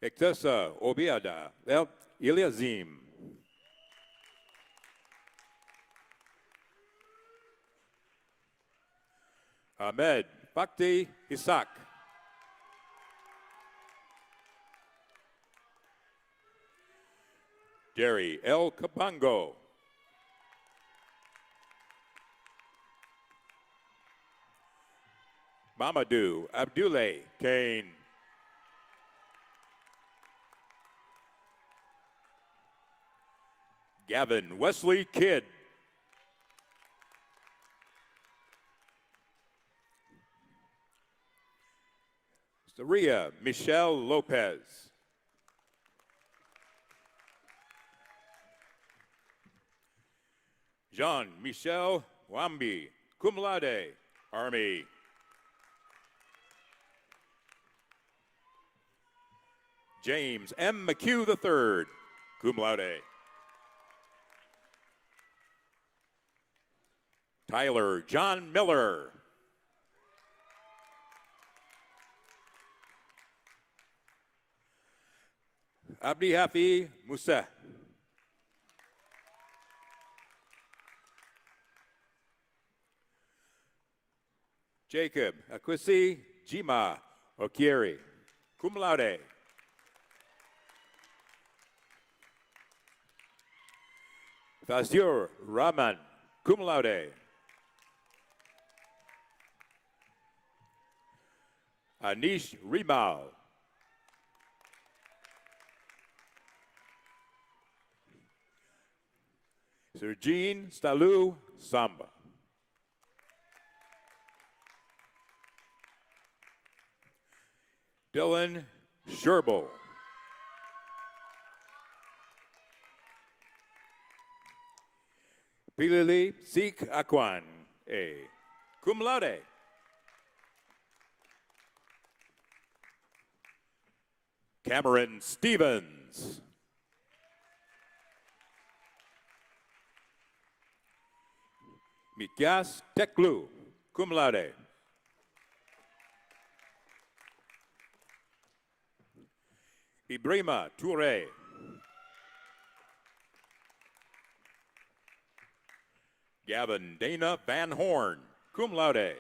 Ektesa Obiada El Iliazim. Ahmed Fakti Isak. Jerry L. Kapango. Mamadou Abdoulaye Kane. Gavin Wesley Kidd. Saria Michelle Lopez. Jean-Michel Wambi, cum laude, Army. James M. McHugh III, cum laude. Tyler John Miller. Abdi Hafi Musa. Jacob Akwisi Jima Okieri, cum laude. Fazur Rahman, cum laude. Anish Rimal. Sergine Stalu Samba. Dylan Sherbel. Pilili Sik Akwan, cum laude. Cameron Stevens. Mikyas Teklu, cum laude. Ibrima Toure. Gavin Dana Van Horn, cum laude.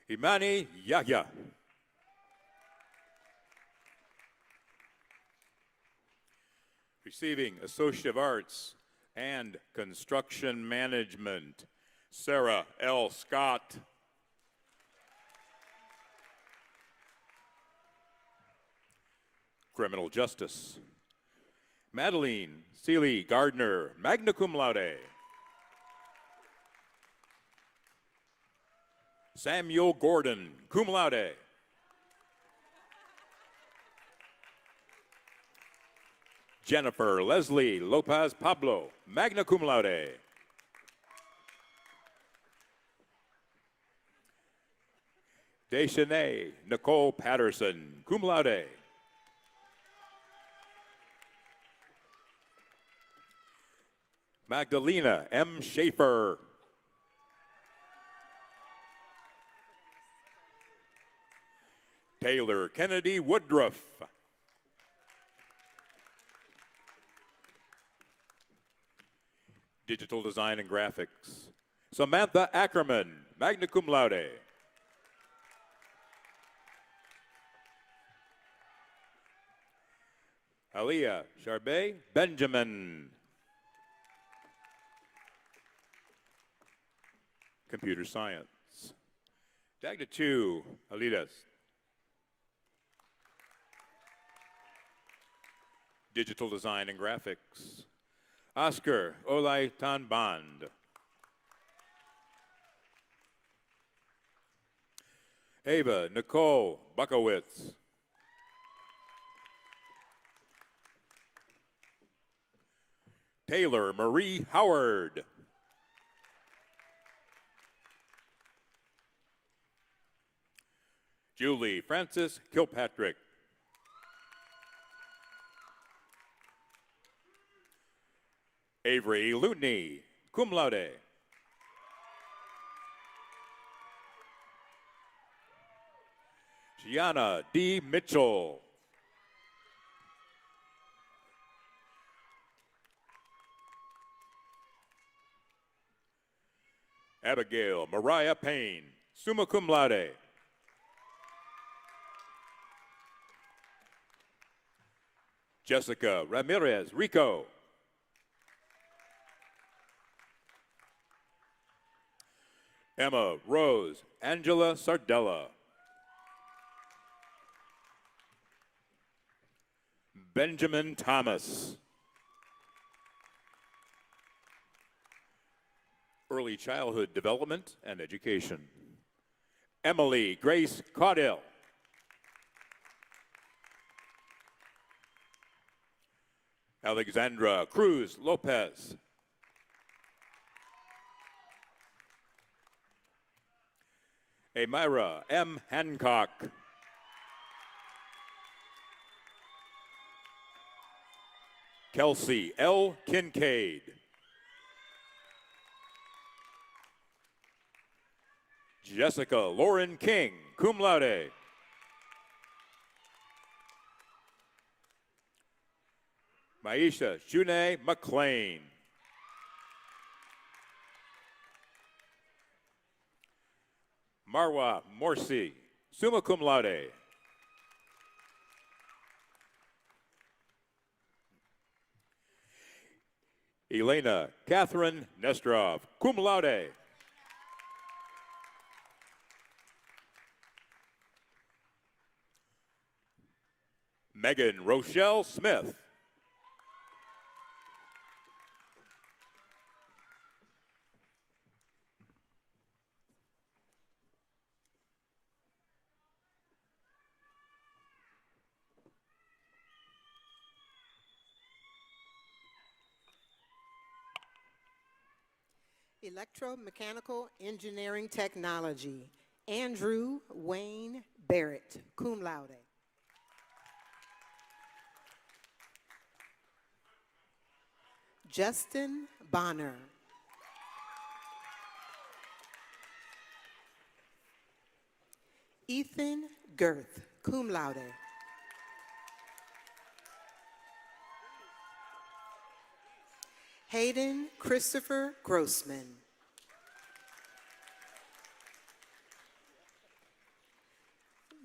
Imani Yahya. Receiving Associate of Arts and Construction Management, Sarah L. Scott. Criminal Justice, Madeline Seeley Gardner, magna cum laude. Samuel Gordon, cum laude. Jennifer Leslie Lopez Pablo, magna cum laude. Deschanay Nicole Patterson, cum laude. Magdalena M. Schaefer. Taylor Kennedy Woodruff. Digital Design and Graphics. Samantha Ackerman, magna cum laude. Aliyah Charbet Benjamin. Computer Science. Dagda 2, Alidas. Digital Design and Graphics. Oscar Olaitan Bond. Ava Nicole Buckowitz. Taylor Marie Howard. Julie Frances Kilpatrick. Avery Lutney, cum laude. Gianna D. Mitchell. Abigail Mariah Payne, summa cum laude. Jessica Ramirez Rico. Emma Rose Angela Sardella. Benjamin Thomas. Early Childhood Development and Education. Emily Grace Caudill. Alexandra Cruz Lopez. Amira M. Hancock. Kelsey L. Kincaid. Jessica Lauren King, cum laude. Maisha Shune McLean. Marwa Morsi, summa cum laude. Elena Catherine Nestrov, cum laude. Megan Rochelle Smith. Electromechanical Engineering Technology, Andrew Wayne Barrett, cum laude. Justin Bonner. Ethan Girth, cum laude. Hayden Christopher Grossman.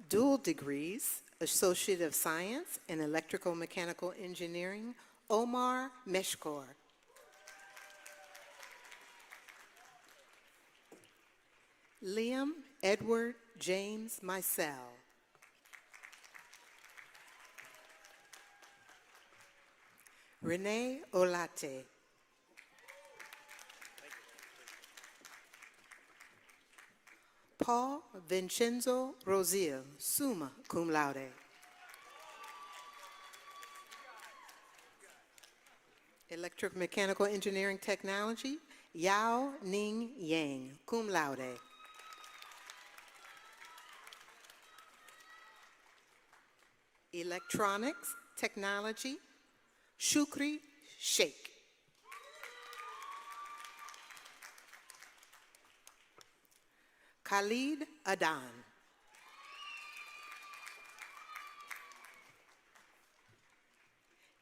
Dual degrees, Associate of Science in Electrical Mechanical Engineering, Omar Meshkor. Liam Edward James Micel. Renee Olate. Paul Vincenzo Rosier, summa cum laude. Electromechanical Engineering Technology, Yao Ning Yang, cum laude. Electronics Technology, Shukri Sheikh. Khalid Adan.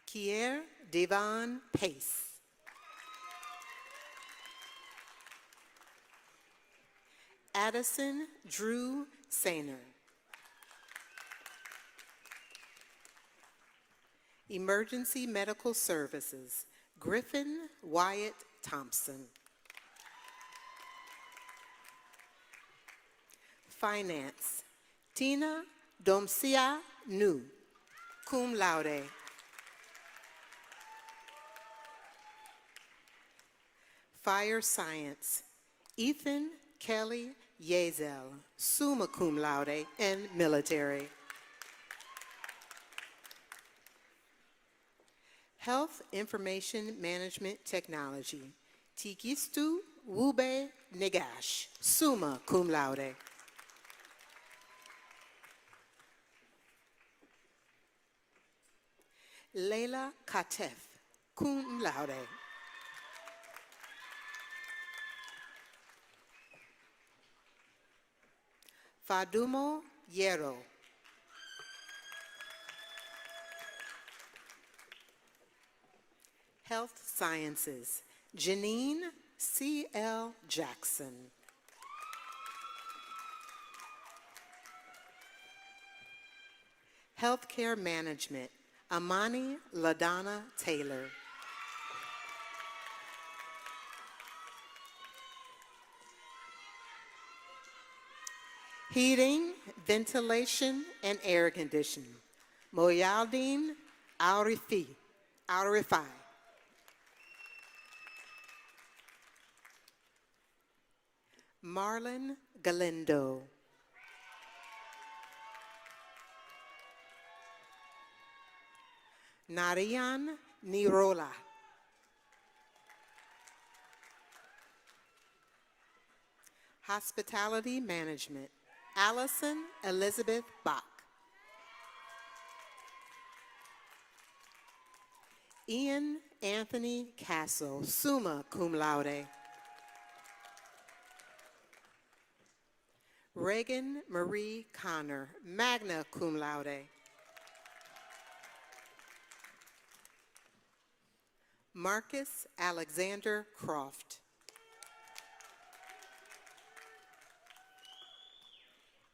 Kier Devon Pace. Addison Drew Sainer. Emergency Medical Services, Griffin Wyatt Thompson. Finance, Tina Domsia Nu, cum laude. Fire Science, Ethan Kelly Yezel, summa cum laude and military. Health Information Management Technology, Tikistu Wube Negash, summa cum laude. Leila Katef, cum laude. Fadumo Yero. Health Sciences, Janine C.L. Jackson. Healthcare Management, Amani LaDonna Taylor. Heating, Ventilation, and Air Conditioning, Moyaldin Aurifai. Marlon Galindo. Narayan Nirola. Hospitality Management, Allison Elizabeth Bach. Ian Anthony Castle, summa cum laude. Reagan Marie Connor, magna cum laude. Marcus Alexander Croft.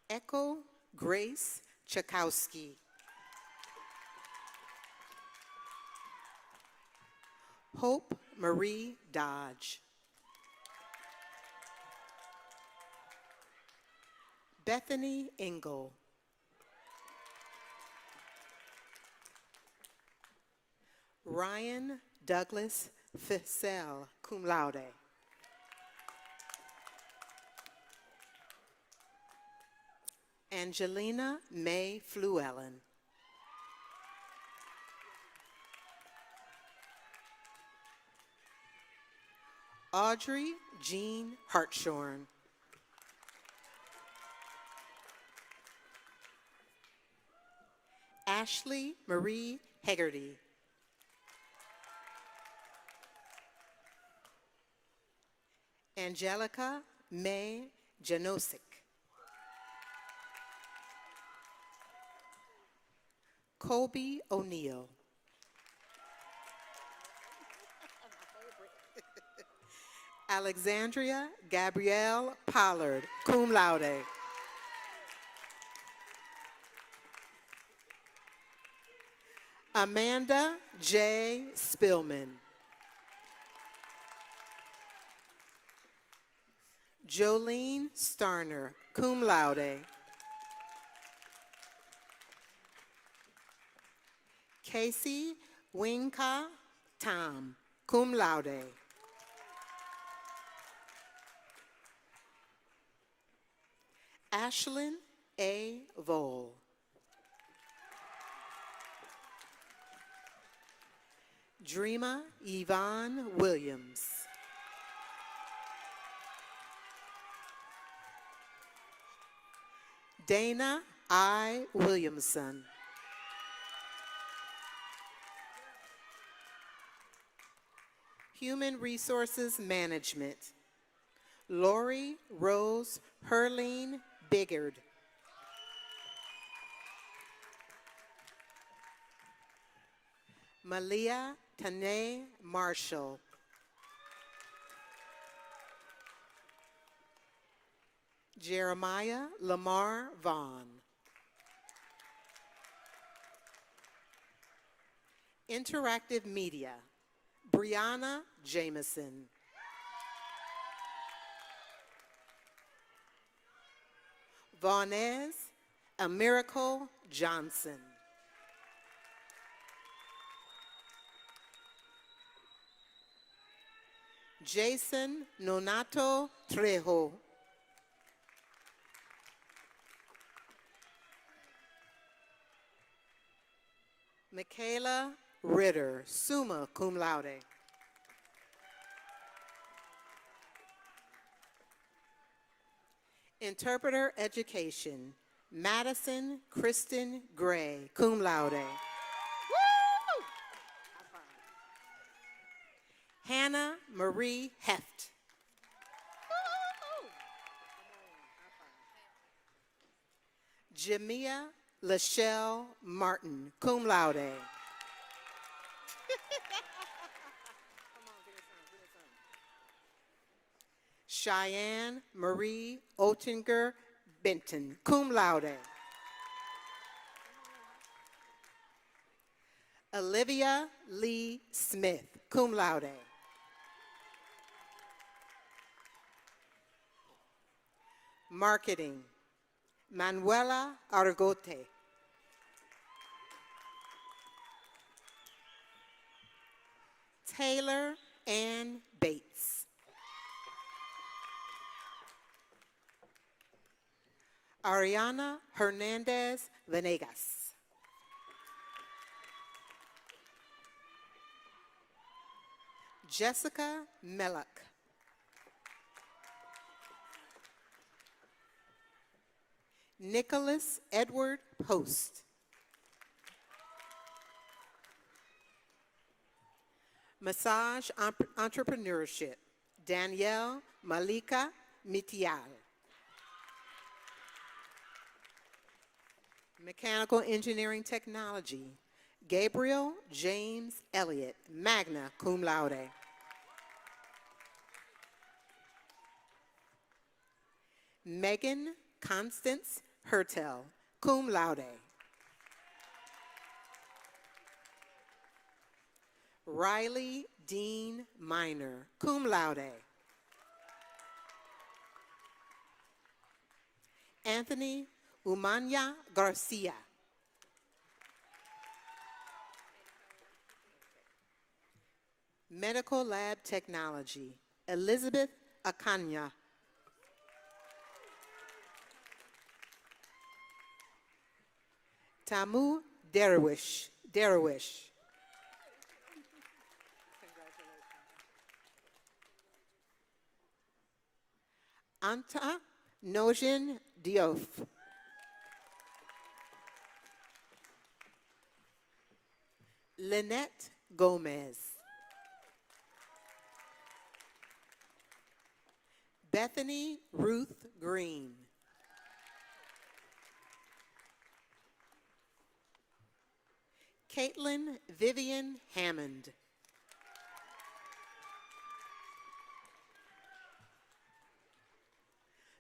Echo Grace Chakowski. Hope Marie Dodge. Bethany Engel. Ryan Douglas Fissell, cum laude. Angelina May Fluellen. Audrey Jean Hartshorn. Ashley Marie Hegarty. Angelica May Janosic. Colby O'Neill. Alexandria Gabrielle Pollard, cum laude. Amanda J. Spillman. Jolene Starner, cum laude. Casey Winka Tom, cum laude. Ashlyn A. Vole. Dreama Yvonne Williams. Dana I. Williamson. Human Resources Management, Lori Rose Herline Biggard. Malia Tanae Marshall. Jeremiah Lamar Vaughn. Interactive Media, Brianna Jameson. Vaunez Amiracle Johnson. Jason Nonato Trejo. Michaela Ritter, summa cum laude. Interpreter Education, Madison Kristen Gray, cum laude. Hannah Marie Heft. Jamia Lachelle Martin, cum laude. Cheyenne Marie Oettinger Benton, cum laude. Olivia Lee Smith, cum laude. Marketing, Manuela Argote. Taylor Ann Bates. Ariana Hernandez Venegas. Jessica Mellock. Nicholas Edward Post. Massage Entrepreneurship, Danielle Malika Mitial. Mechanical Engineering Technology, Gabriel James Elliott, magna cum laude. Megan Constance Hertel, cum laude. Riley Dean Minor, cum laude. Anthony Umanya Garcia. Medical Lab Technology, Elizabeth Akanya. Tamu Derwish. Anta Nojin Diouf. Lynette Gomez. Bethany Ruth Green. Caitlin Vivian Hammond.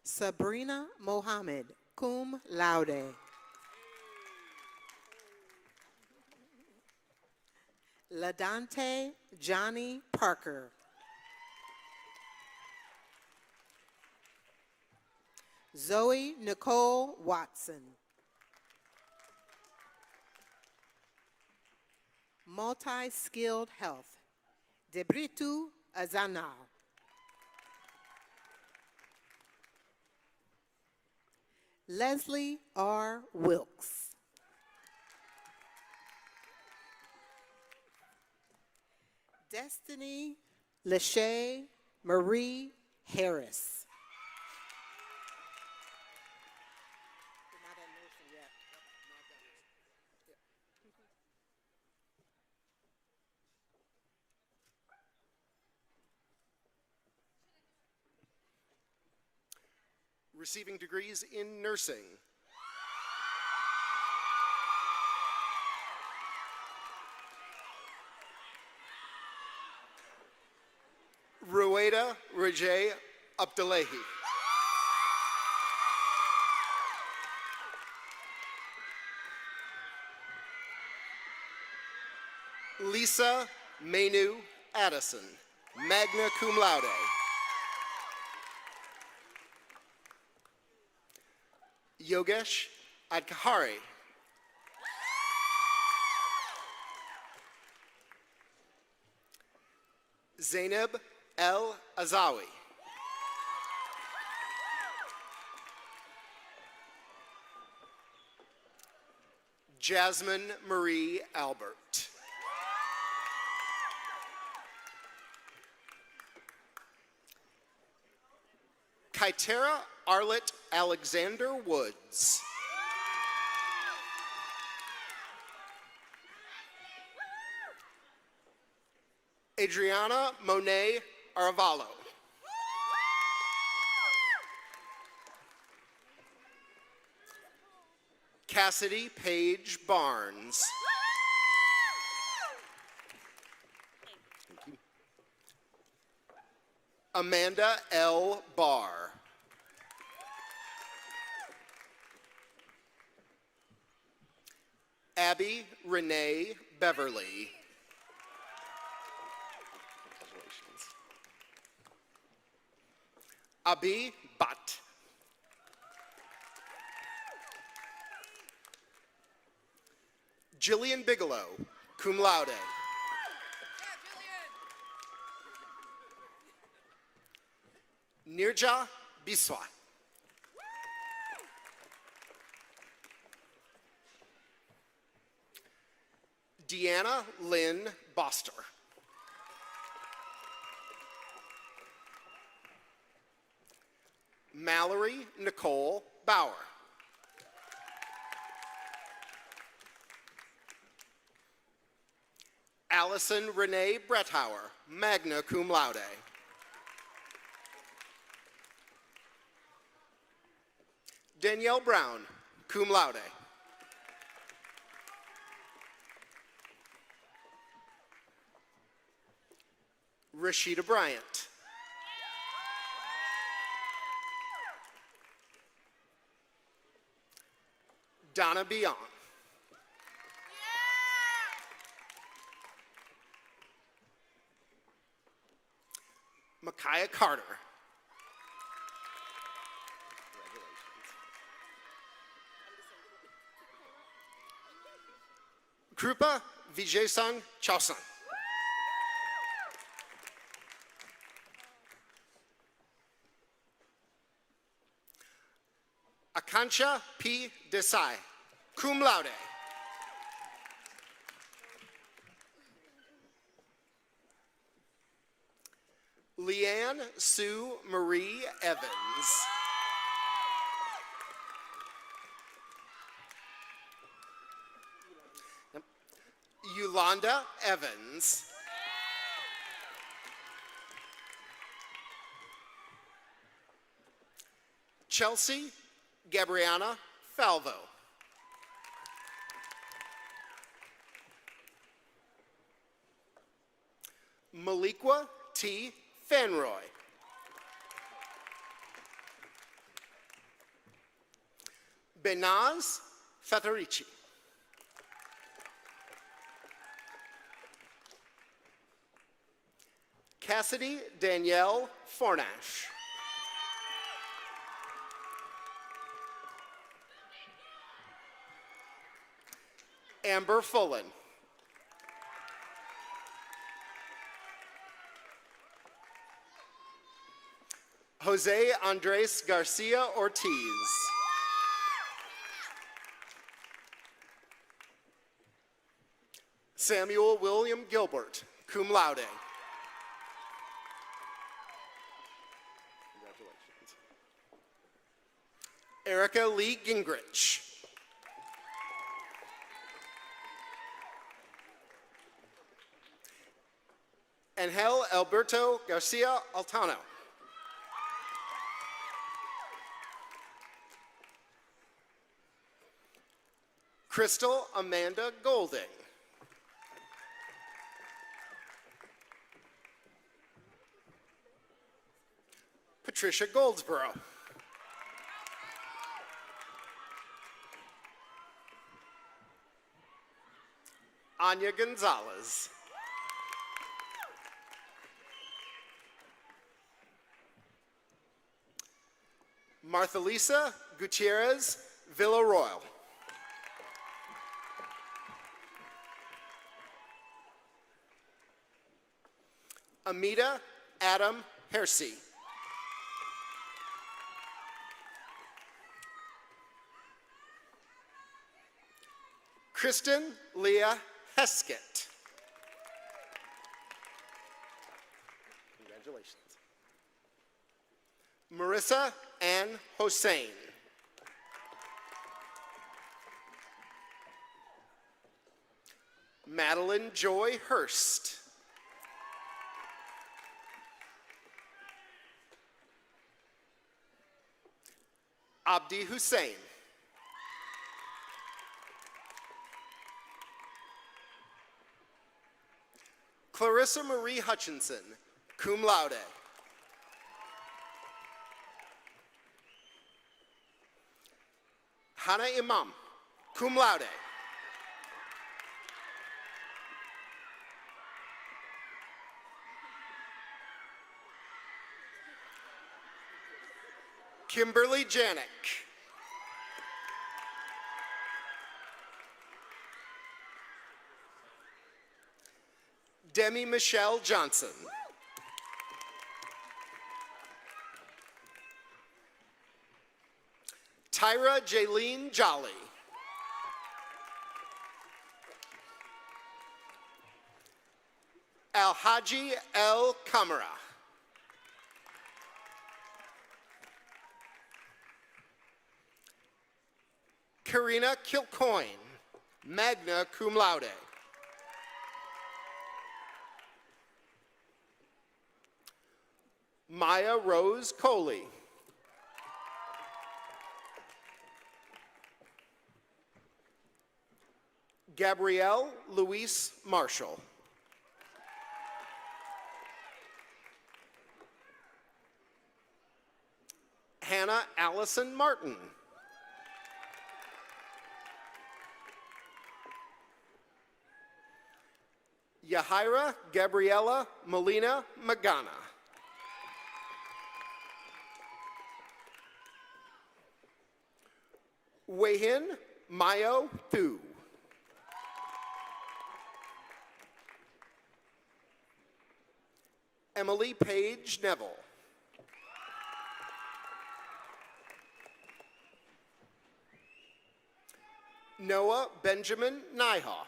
Sabrina Mohammed, cum laude. Ladante Johnny Parker. Zoe Nicole Watson. Multi-skilled health, Debritu Azanal. Leslie R. Wilkes. Destiny Lachey Marie Harris. receiving degrees in nursing. Rueda Rajay Abdullahi. Lisa Menu Addison, magna cum laude. Yogesh Adkahari. Zainab El Azawi. Jasmine Marie Albert. Kaitera Arlett Alexander Woods. Adriana Monet Aravallo. Cassidy Paige Barnes. Thank you. Amanda L. Barr. Abby Renee Beverly. Congratulations. Abi Butt. Jillian Bigelow, cum laude. Nirja Biswa. Deanna Lynn Boster. Mallory Nicole Bauer. Allison Renee Brethauer, magna cum laude. Danielle Brown, cum laude. Rashida Bryant. Donna Bion. Micaiah Carter. Krupa Vijaysan Chausan. Akansha P. Desai, cum laude. Leanne Sue Marie Evans. Yolanda Evans. Chelsea Gabriana Falvo. Maliqua T. Fanroy. Benaz Fatarici. Cassidy Danielle Fornash. Amber Fullen. Jose Andres Garcia Ortiz. Samuel William Gilbert, cum laude. Congratulations. Erica Lee Gingrich. Angel Alberto Garcia Altano. Crystal Amanda Golding. Patricia Goldsboro. Anya Gonzalez. Martha Lisa Gutierrez Villaroyal. Amita Adam Hersey. Kristen Leah Heskett. Congratulations. Marissa Ann Hossein. Madeline Joy Hurst. Abdi Hussein. Clarissa Marie Hutchinson, cum laude. Hannah Imam, cum laude. Kimberly Janik. Demi Michelle Johnson. Tyra Jaylene Jolly. Alhaji El Kamara. Karina Kilcoyne, magna cum laude. Maya Rose Coley. Gabrielle Louise Marshall. Hannah Allison Martin. Yahira Gabriela Molina Magana. Weihin Mayo Thu. Emily Page Neville. Noah Benjamin Nyhoff.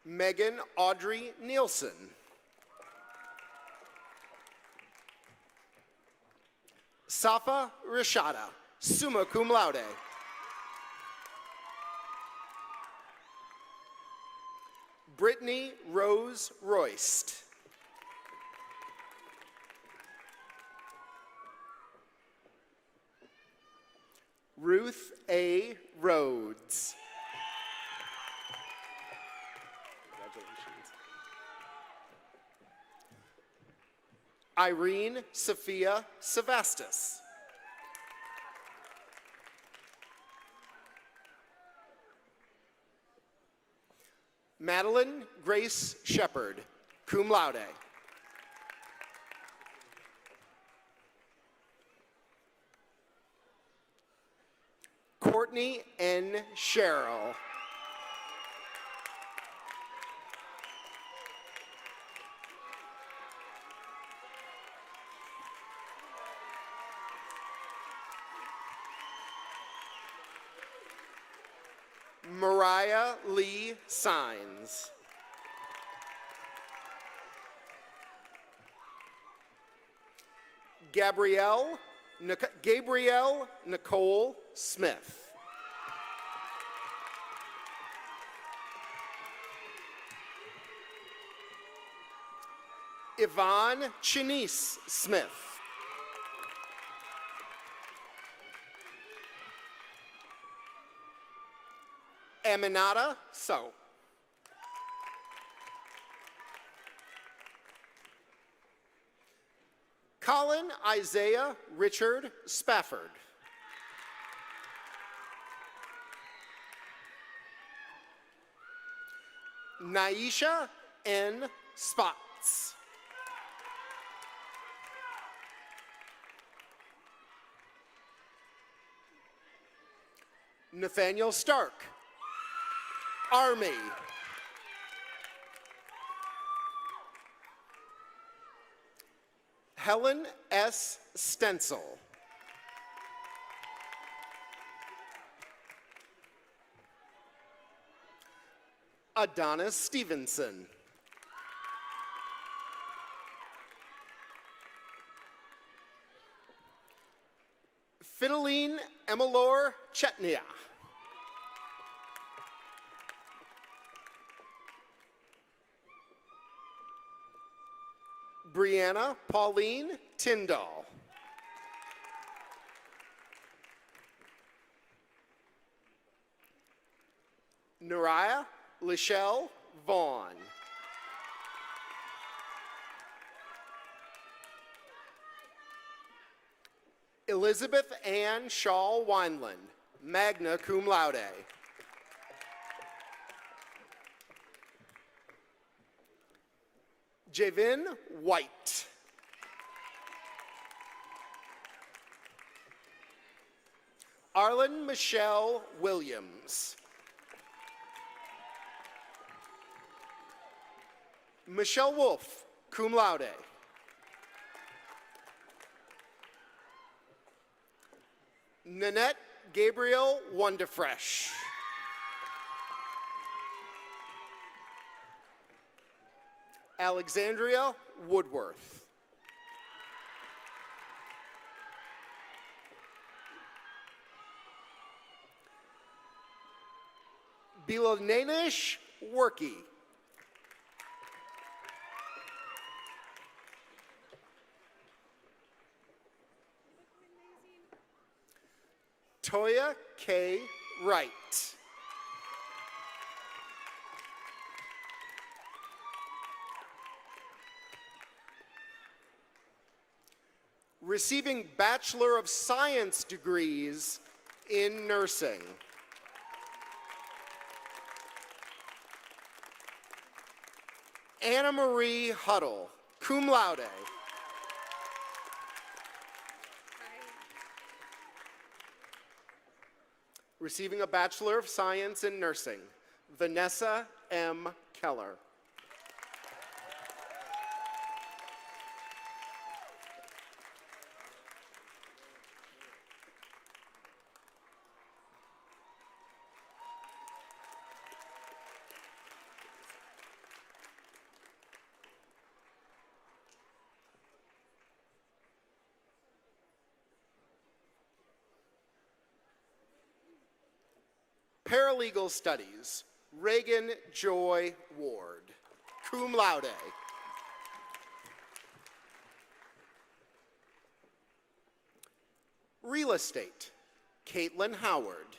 Megan Audrey Nielsen. Safa Rashada, summa cum laude. Brittany Rose Royst. Ruth A. Rhodes. Congratulations. Irene Sophia Sevastus. Madeline Grace Shepard, cum laude. Courtney N. Sherrill. Mariah Lee Signs. Gabrielle Nicole Smith. Yvonne Chinese Smith. Aminata So. Colin Isaiah Richard Spafford. Naisha N. Spots. Nathaniel Stark. Army. Helen S. Stencil. Adonis Stevenson. Fideline Emelor Chetnia. Brianna Pauline Tyndall. Nariah Lachelle Vaughn. Elizabeth Ann Shaw Wineland, magna cum laude. Javin White. Arlen Michelle Williams. Michelle Wolf, cum laude. Nanette Gabriel Wonderfresh. Alexandria Woodworth. Bilananish Worky. Toya K. Wright. Receiving Bachelor of Science degrees in nursing. Anna Marie Huddle, cum laude. Receiving a Bachelor of Science in Nursing, Vanessa M. Keller. Paralegal Studies, Reagan Joy Ward, cum laude. Real Estate, Caitlin Howard.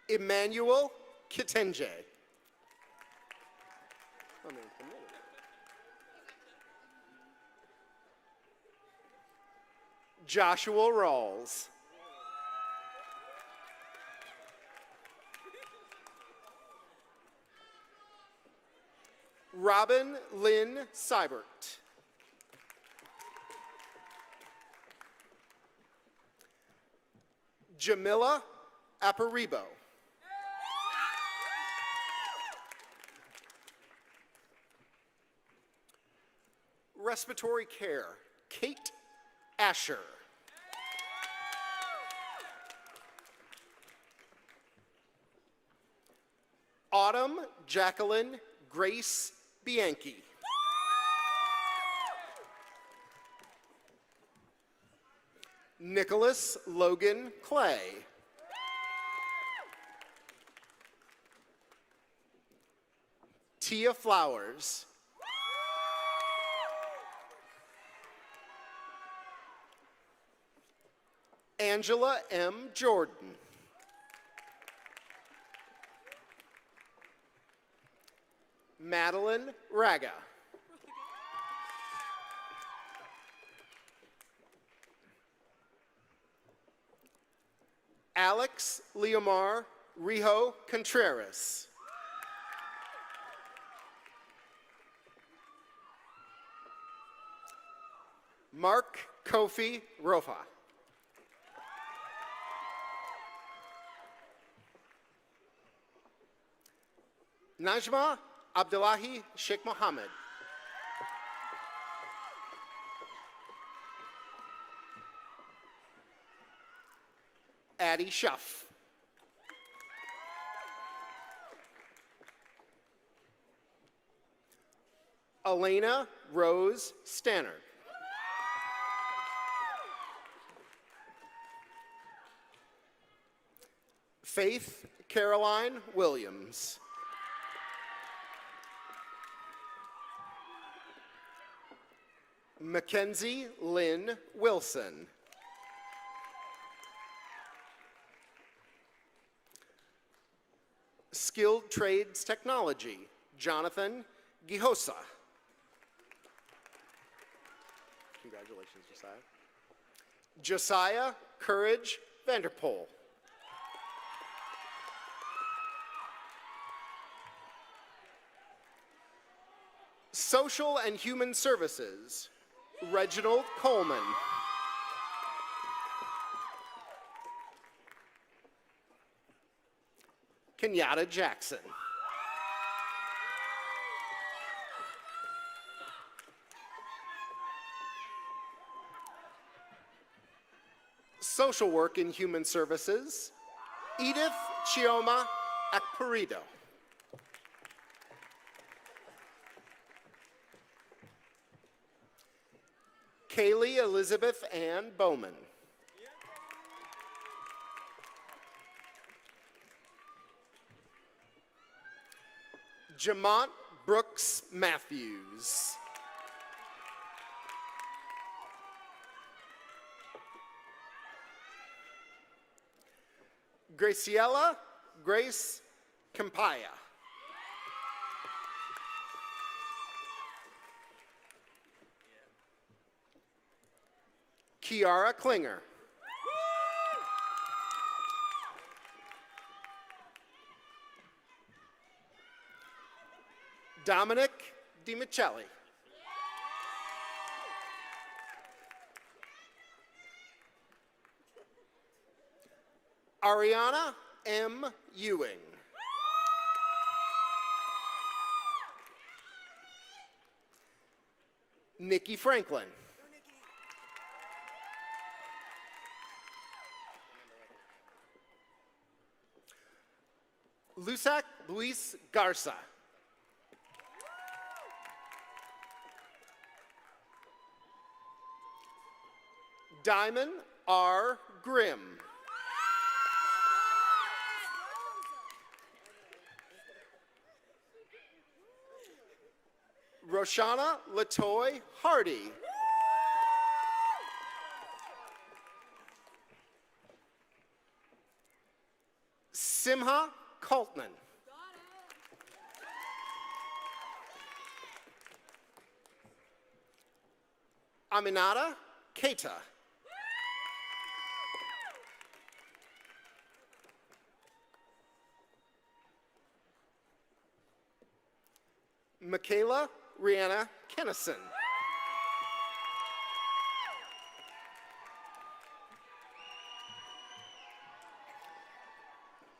Emmanuel Kitenge. Joshua Rawls. Robin Lynn Seibert. Jamila Aparibo. Respiratory Care, Kate Asher. Autumn Jacqueline Grace Bianchi. Nicholas Logan Clay. Tia Flowers. Angela M. Jordan. Madeline Raga. Alex Leomar Rijo Contreras. Mark Kofi Rofa. Najma Abdullahi Sheikh Mohammed. Addie Shuff. Elena Rose Stannard. Faith Caroline Williams. Mackenzie Lynn Wilson. Skilled Trades Technology, Jonathan Gihosa. Congratulations, Josiah. Josiah Courage Vanderpool. Social and Human Services, Reginald Coleman. Kenyatta Jackson. Social Work and Human Services, Edith Chioma Akparido. Kaylee Elizabeth Ann Bowman. Jamont Brooks Matthews. Graciela Grace Campaya. Kiara Klinger. Dominic DiMicheli. Ariana M. Ewing. Nikki Franklin. Lusac Luis Garza. Diamond R. Grimm. Roshana Latoy Hardy. Simha Coltman. Aminata Keita. Michaela Rihanna Kennison.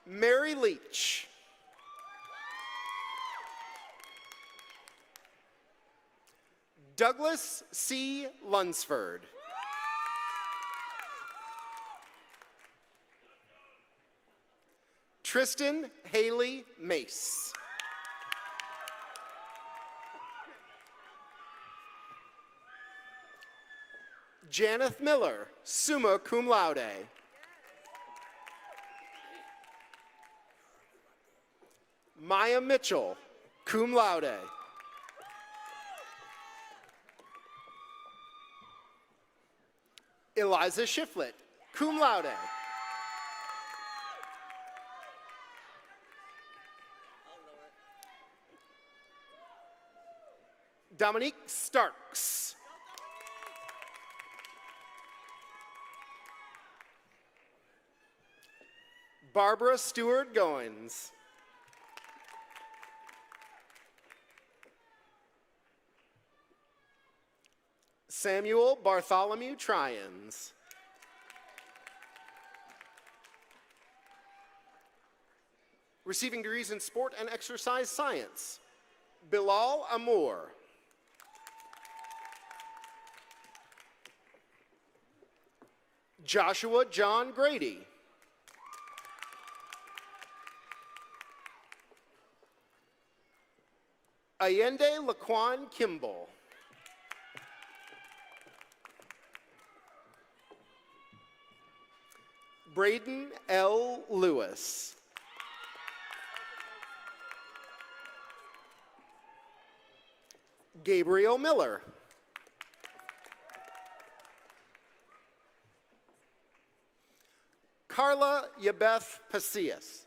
Mary Leach. Douglas C. Lunsford. Tristan Haley Mace. Janeth Miller, summa cum laude. Maya Mitchell, cum laude. Eliza Shiflett, cum laude. Dominique Starks. Barbara Stewart Goins. Samuel Bartholomew Tryans. Receiving degrees in sport and exercise science, Bilal Amour. Joshua John Grady. Allende Laquan Kimball. Braden L. Lewis. Gabriel Miller. Carla Yabeth Pasillas.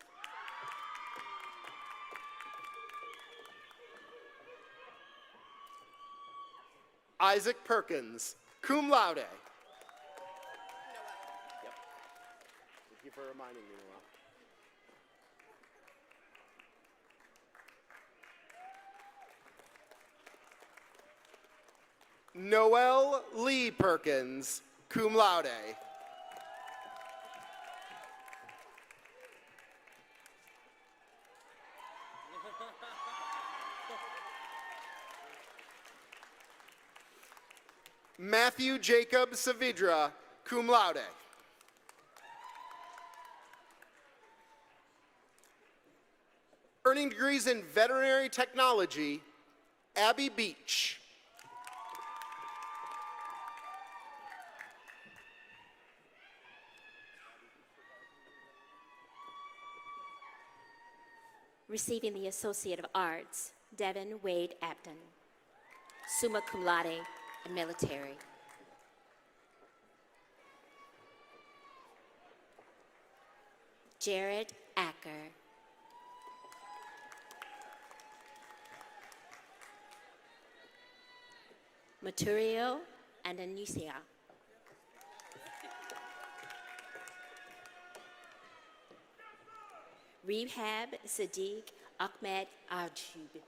Isaac Perkins, cum laude. Yep. Thank you for reminding me, Noel. Noel Lee Perkins, cum laude. Matthew Jacob Savidra, cum laude. Earning degrees in veterinary technology, Abby Beach. Receiving the Associate of Arts, Devin Wade Apton, summa cum laude and military. Jared Acker. Maturio and Anusia. Rehab Sadiq Ahmed Arjub.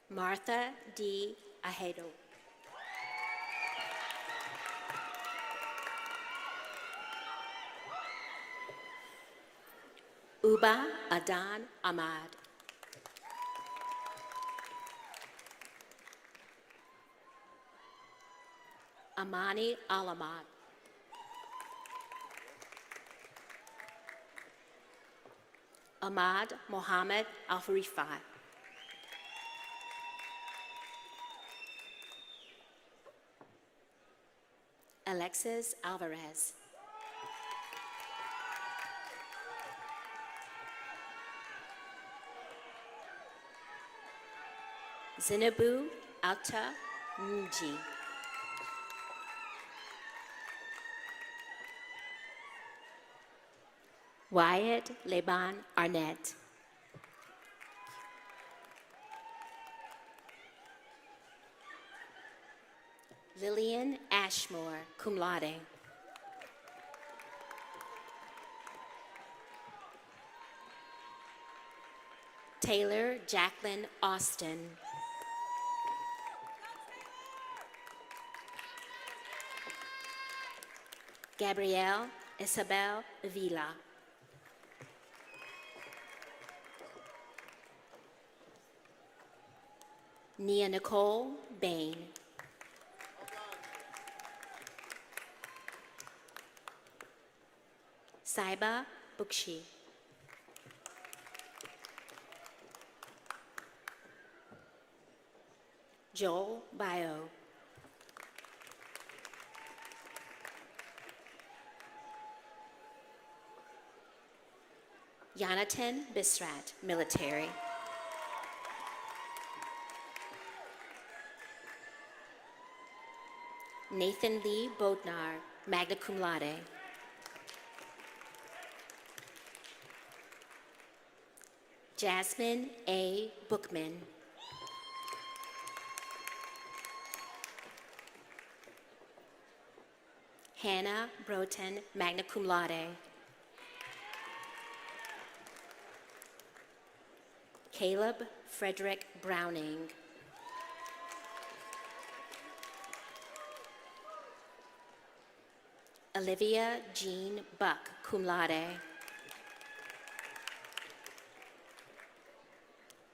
Martha D. Ahedo. Uba Adan Ahmad. Amani Alamat. Ahmad Mohammed Al-Farifa. Alexis Alvarez. Zinabu Alta Nji. Wyatt Leban Arnett. Lillian Ashmore, cum laude. Taylor Jacqueline Austin. Gabrielle Isabel Vila. Nia Nicole Bain. Saiba Bukshi. Joel Bio. Jonathan Bisrat, military. Nathan Lee Bodnar, magna cum laude. Jasmine A. Bookman. Hannah Broughton, magna cum laude. Caleb Frederick Browning. Olivia Jean Buck, cum laude.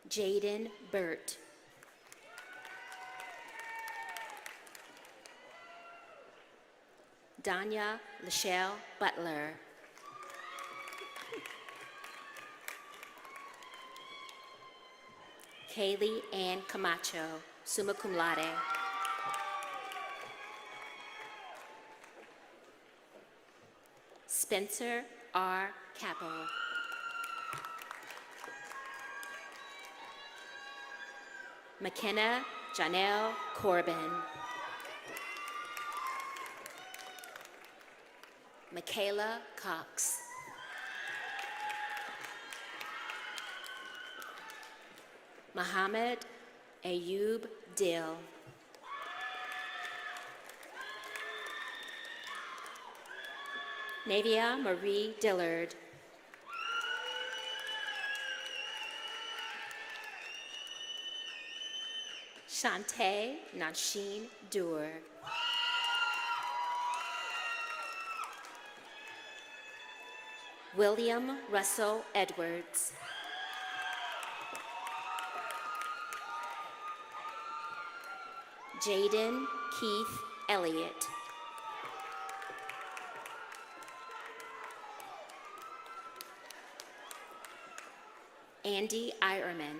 Jaden Burt. Danya Lachelle Butler. Kaylee Ann Camacho, summa cum laude. Spencer R. Capo. McKenna Janelle Corbin. Michaela Cox. Mohammed Ayub Dill. Navia Marie Dillard. Shantae Nasheen Doer. William Russell Edwards. Jaden Keith Elliott. Andy Ironman.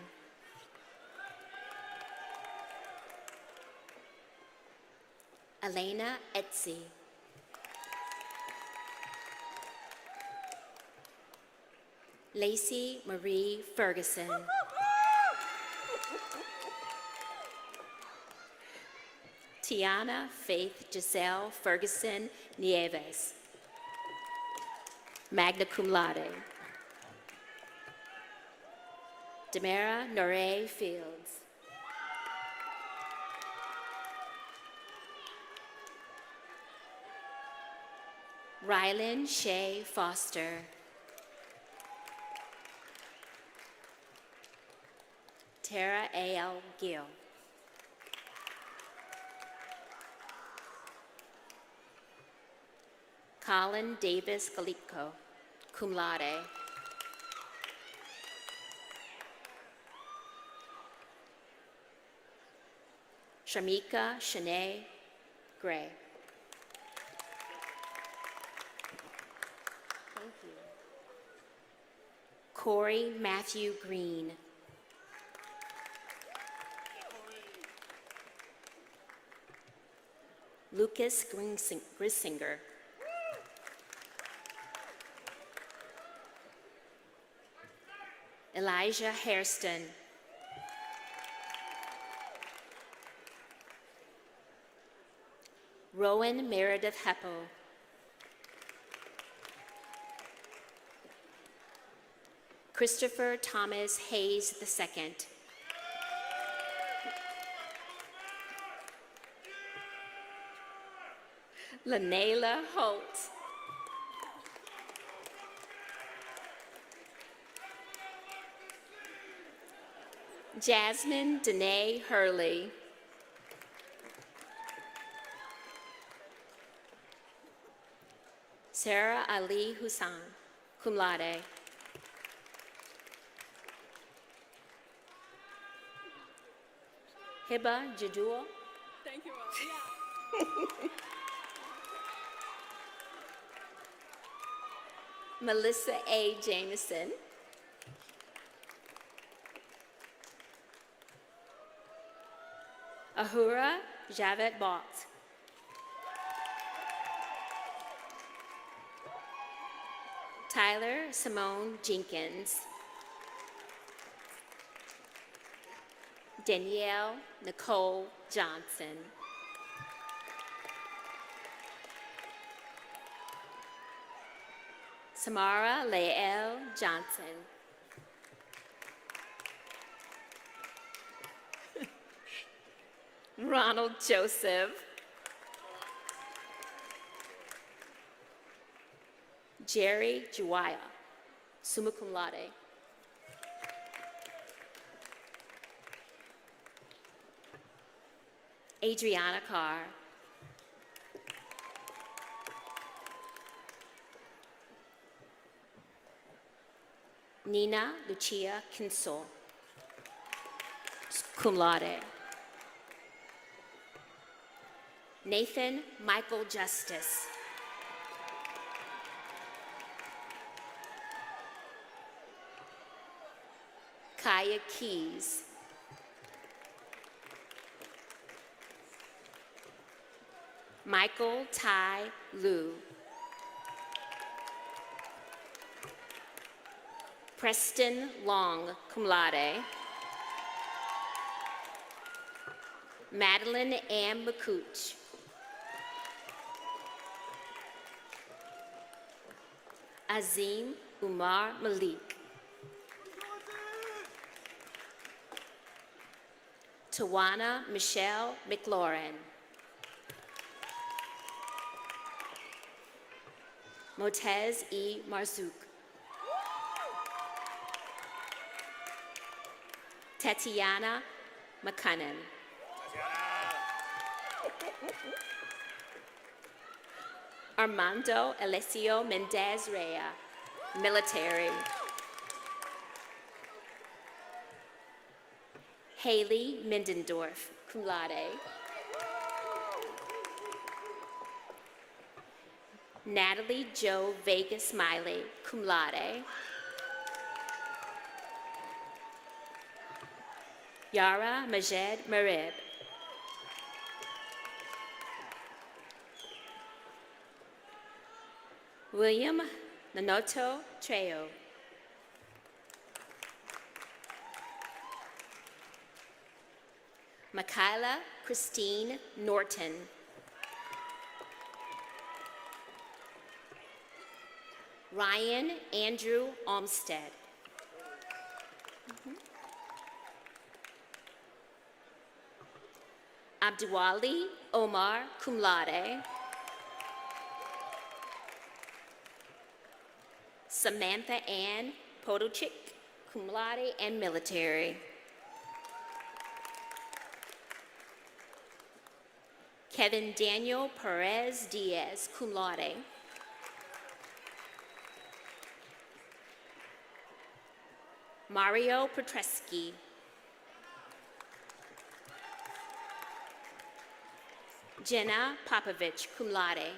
Elena Etsy. Lacey Marie Ferguson. Tiana Faith Giselle Ferguson Nieves, magna cum laude. Demara Noré Fields. Rylan Shea Foster. Tara A.L. Gill. Colin Davis Galico, cum laude. Shamika Shanae Gray. Thank you. Corey Matthew Green. Lucas Grisinger. Elijah Hairston. Rowan Meredith Heppel. Christopher Thomas Hayes II. Lanayla Holt. Jasmine Danae Hurley. Sarah Ali Hussan, cum laude. Hiba Jadul. Thank you, Mom. Yeah. Melissa A. Jameson. Ahura Javed Balt. Tyler Simone Jenkins. Danielle Nicole Johnson. Samara Lael Johnson. Ronald Joseph. Jerry Juwaya, summa cum laude. Adriana Carr. Nina Lucia Kinsel, cum laude. Nathan Michael Justice. Kaya Keys. Michael Tai Liu. Preston Long, cum laude. Madeline Ann McCooch. Azim Umar Malik. Tawana Michelle McLaurin. Motez E. Marzouk. Tatiana McCunnan. Armando Alessio Mendez Rea, military. Haley Mindendorf, cum laude. Natalie Jo Vega Smiley, cum laude. Yara Majed Marib. William Nanoto Trejo. Michaela Christine Norton. Ryan Andrew Olmsted. Abduwali Omar, cum laude. Samantha Ann Podochik, cum laude and military. Kevin Daniel Perez Diaz, cum laude. Mario Petreski. Jenna Popovich, cum laude.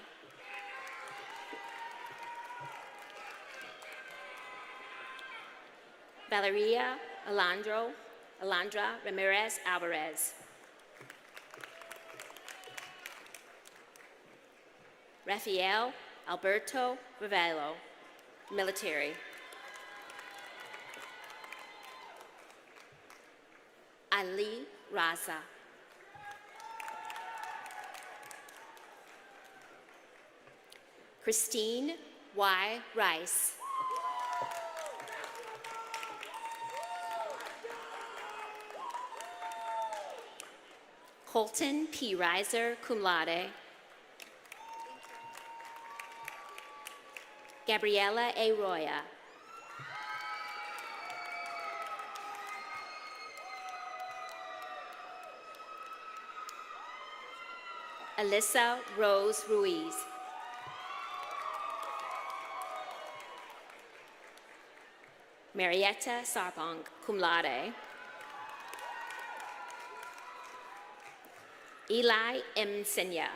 Valeria Alondra Ramirez Alvarez. Rafael Alberto Ravello, military. Ali Raza. Christine Y. Rice. Colton P. Reiser, cum laude. Gabriela A. Roya. Alyssa Rose Ruiz. Marietta Sarpong, cum laude. Eli M. Senya.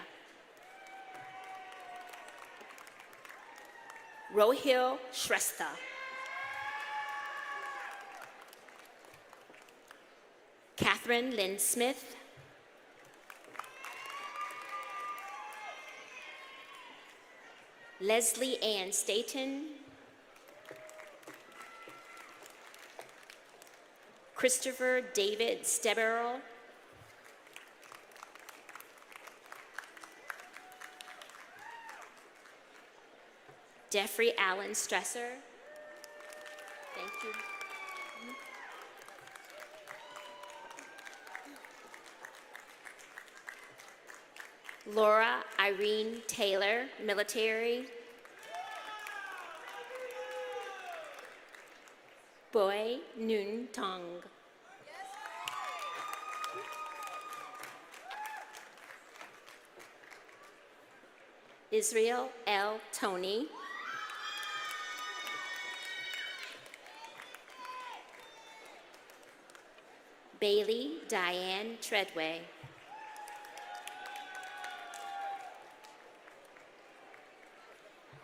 Rohil Shrestha. Catherine Lynn Smith. Leslie Ann Staten. Christopher David Steberl. Jeffrey Allen Stresser. Thank you. Laura Irene Taylor, military. Boy Nun Tong. Israel L. Tony. Bailey Diane Treadway.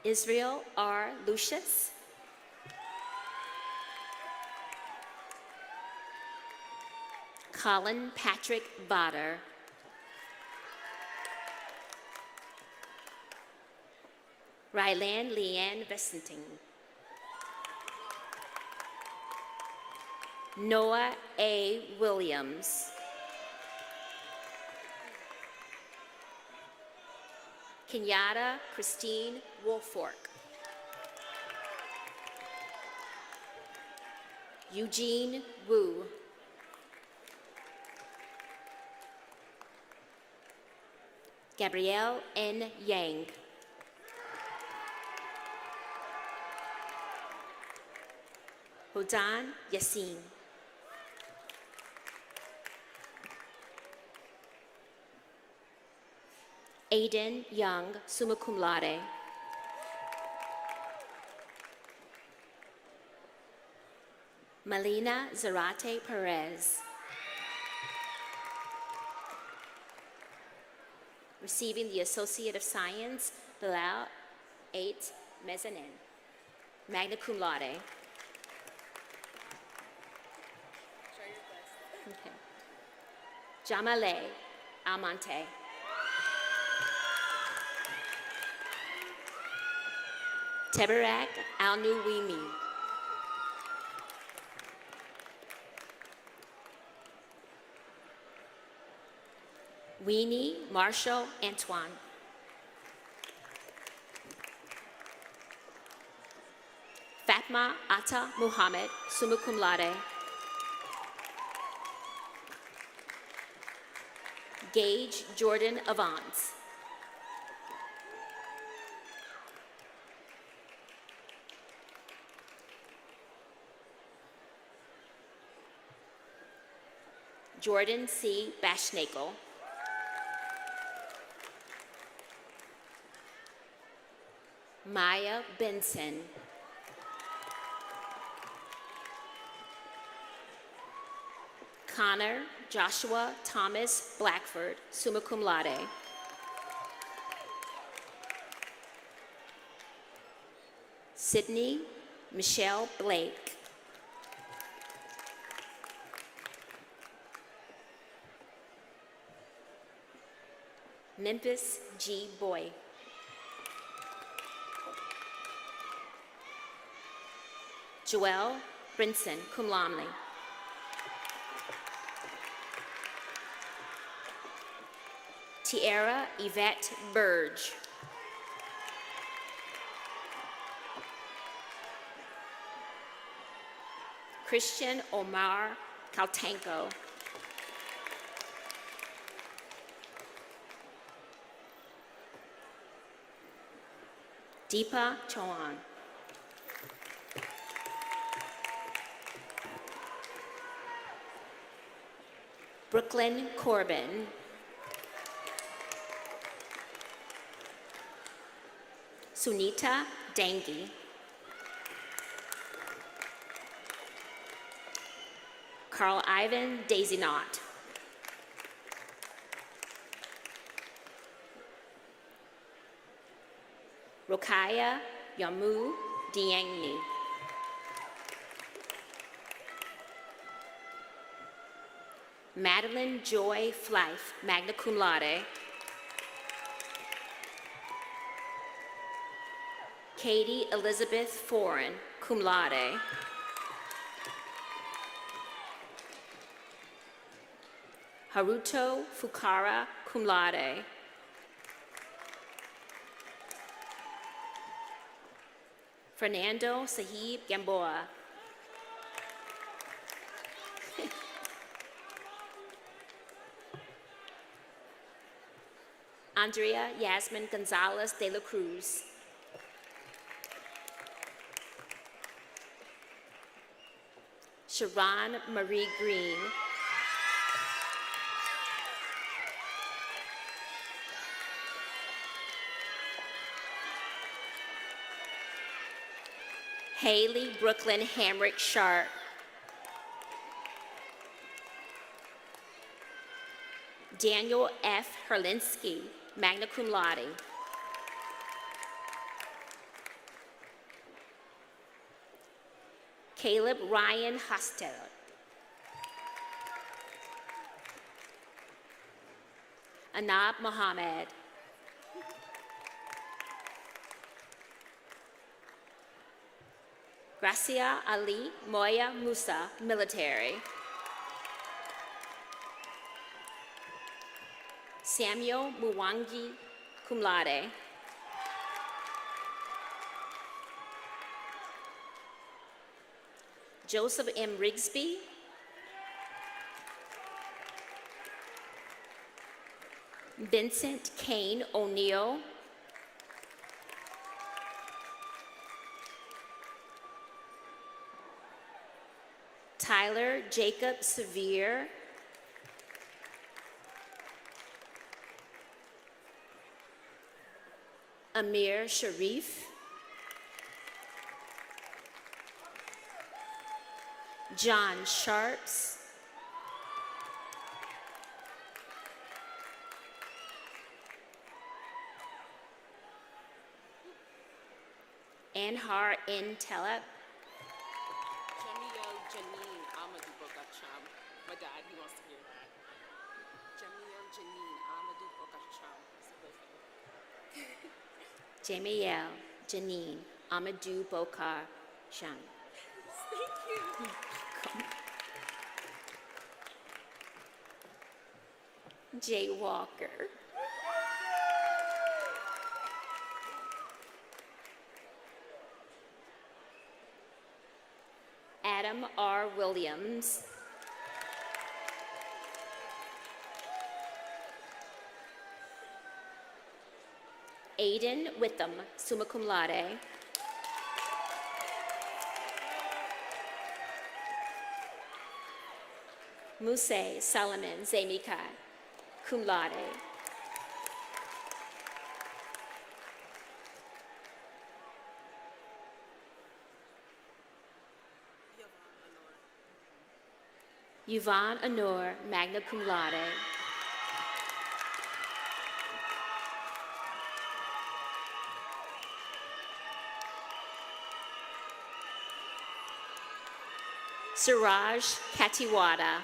Israel R. Lucius. Colin Patrick Botter. Rylan Leanne Vicenting. Noah A. Williams. Kenyatta Christine Woolfork. Eugene Wu. Gabrielle N. Yang. Hodan Yassin. Aiden Young, summa cum laude. Melina Zarate Perez. Receiving the Associate of Science, Bilal 8 Mezzanine. Magna cum laude. Okay. Jamale Almonte. Tebarak Al-Nuwimi. Weenie Marshall Antoine. Fatma Atta Muhammad, summa cum laude. Gage Jordan Avance. Jordan C. Bashnakel. Maya Benson. Connor Joshua Thomas Blackford, summa cum laude. Sydney Michelle Blake. Memphis G. Boy. Joelle Brinson, cum laude. Tiara Yvette Burge. Christian Omar Kaltanko. Deepa Chauhan. Brooklyn Corbin. Sunita Dangi. Carl Ivan Daisy Knott. Rokaya Yamu Diangni. Madeline Joy Flife, magna cum laude. Katie Elizabeth Foreign, cum laude. Haruto Fukara, cum laude. Fernando Sahib Gamboa. Andrea Yasmin Gonzalez de la Cruz. Sharon Marie Green. Haley Brooklyn Hamrick Sharp. Daniel F. Herlinsky, magna cum laude. Caleb Ryan Hostel. Anab Mohammed. Gracia Ali Moya Musa, military. Samuel Muwangi, cum laude. Joseph M. Rigsby. Vincent Kane O'Neill. Tyler Jacob Sevier. Amir Sharif. John Sharps. Anhar N. Telep. Jamil Janine Amadou Bogacham. My dad, he wants to hear that. Jamil Janine Amadou Bogacham. Jamiel Janine Amadou Bokar Sham. Thank you. Jay Walker. Adam R. Williams. Aiden Witham, summa cum laude. Muse Solomon Zemika, cum laude. Yvonne Honor, magna cum laude. Suraj Katiwada.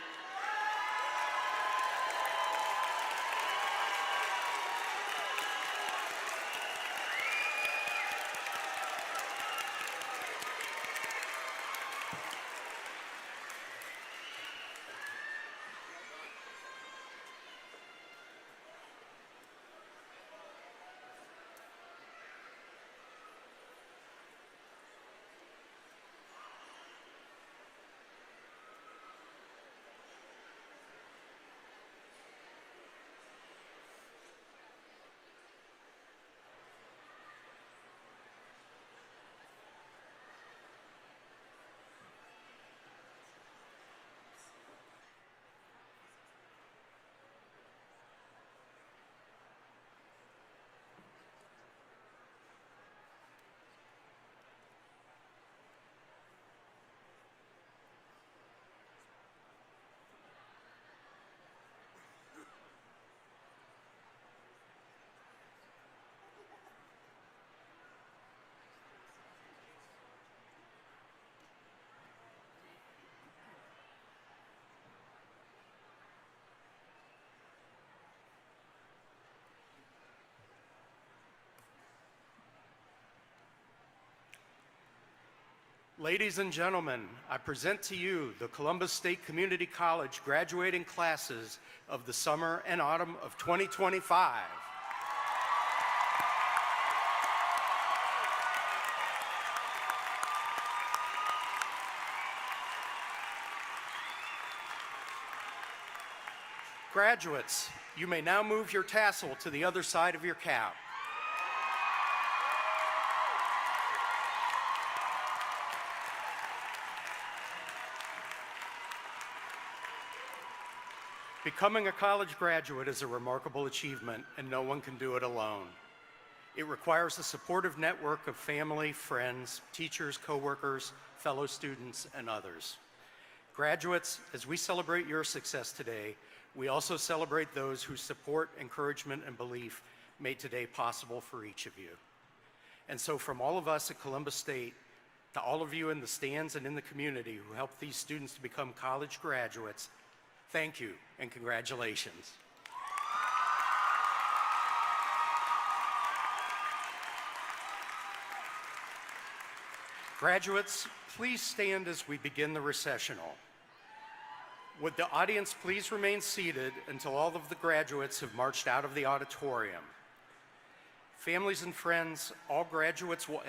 Ladies and gentlemen, I present to you the Columbus State Community College graduating classes of the summer and autumn of 2025. Graduates, you may now move your tassel to the other side of your cap. Becoming a college graduate is a remarkable achievement, and no one can do it alone. It requires a supportive network of family, friends, teachers, coworkers, fellow students, and others. Graduates, as we celebrate your success today, we also celebrate those whose support, encouragement, and belief made today possible for each of you. And so from all of us at Columbus State, to all of you in the stands and in the community who helped these students to become college graduates, thank you and congratulations. Graduates, please stand as we begin the recessional. Would the audience please remain seated until all of the graduates have marched out of the auditorium? Families and friends, all graduates will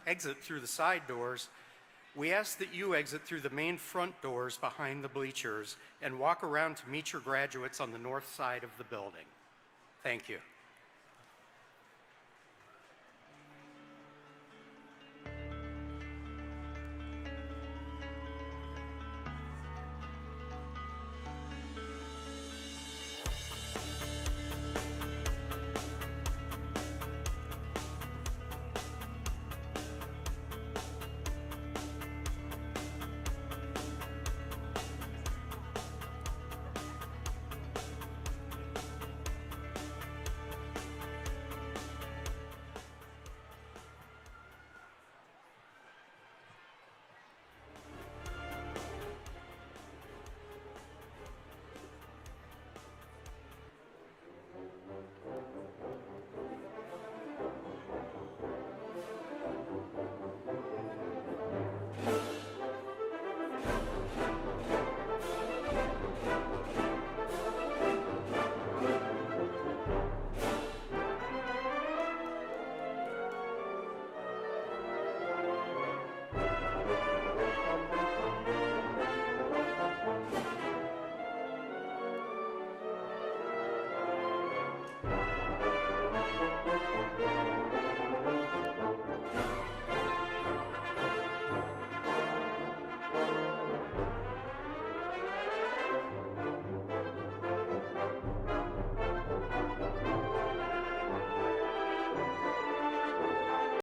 exit through the side doors. We ask that you exit through the main front doors behind the bleachers and walk around to meet your graduates on the north side of the building. Thank you.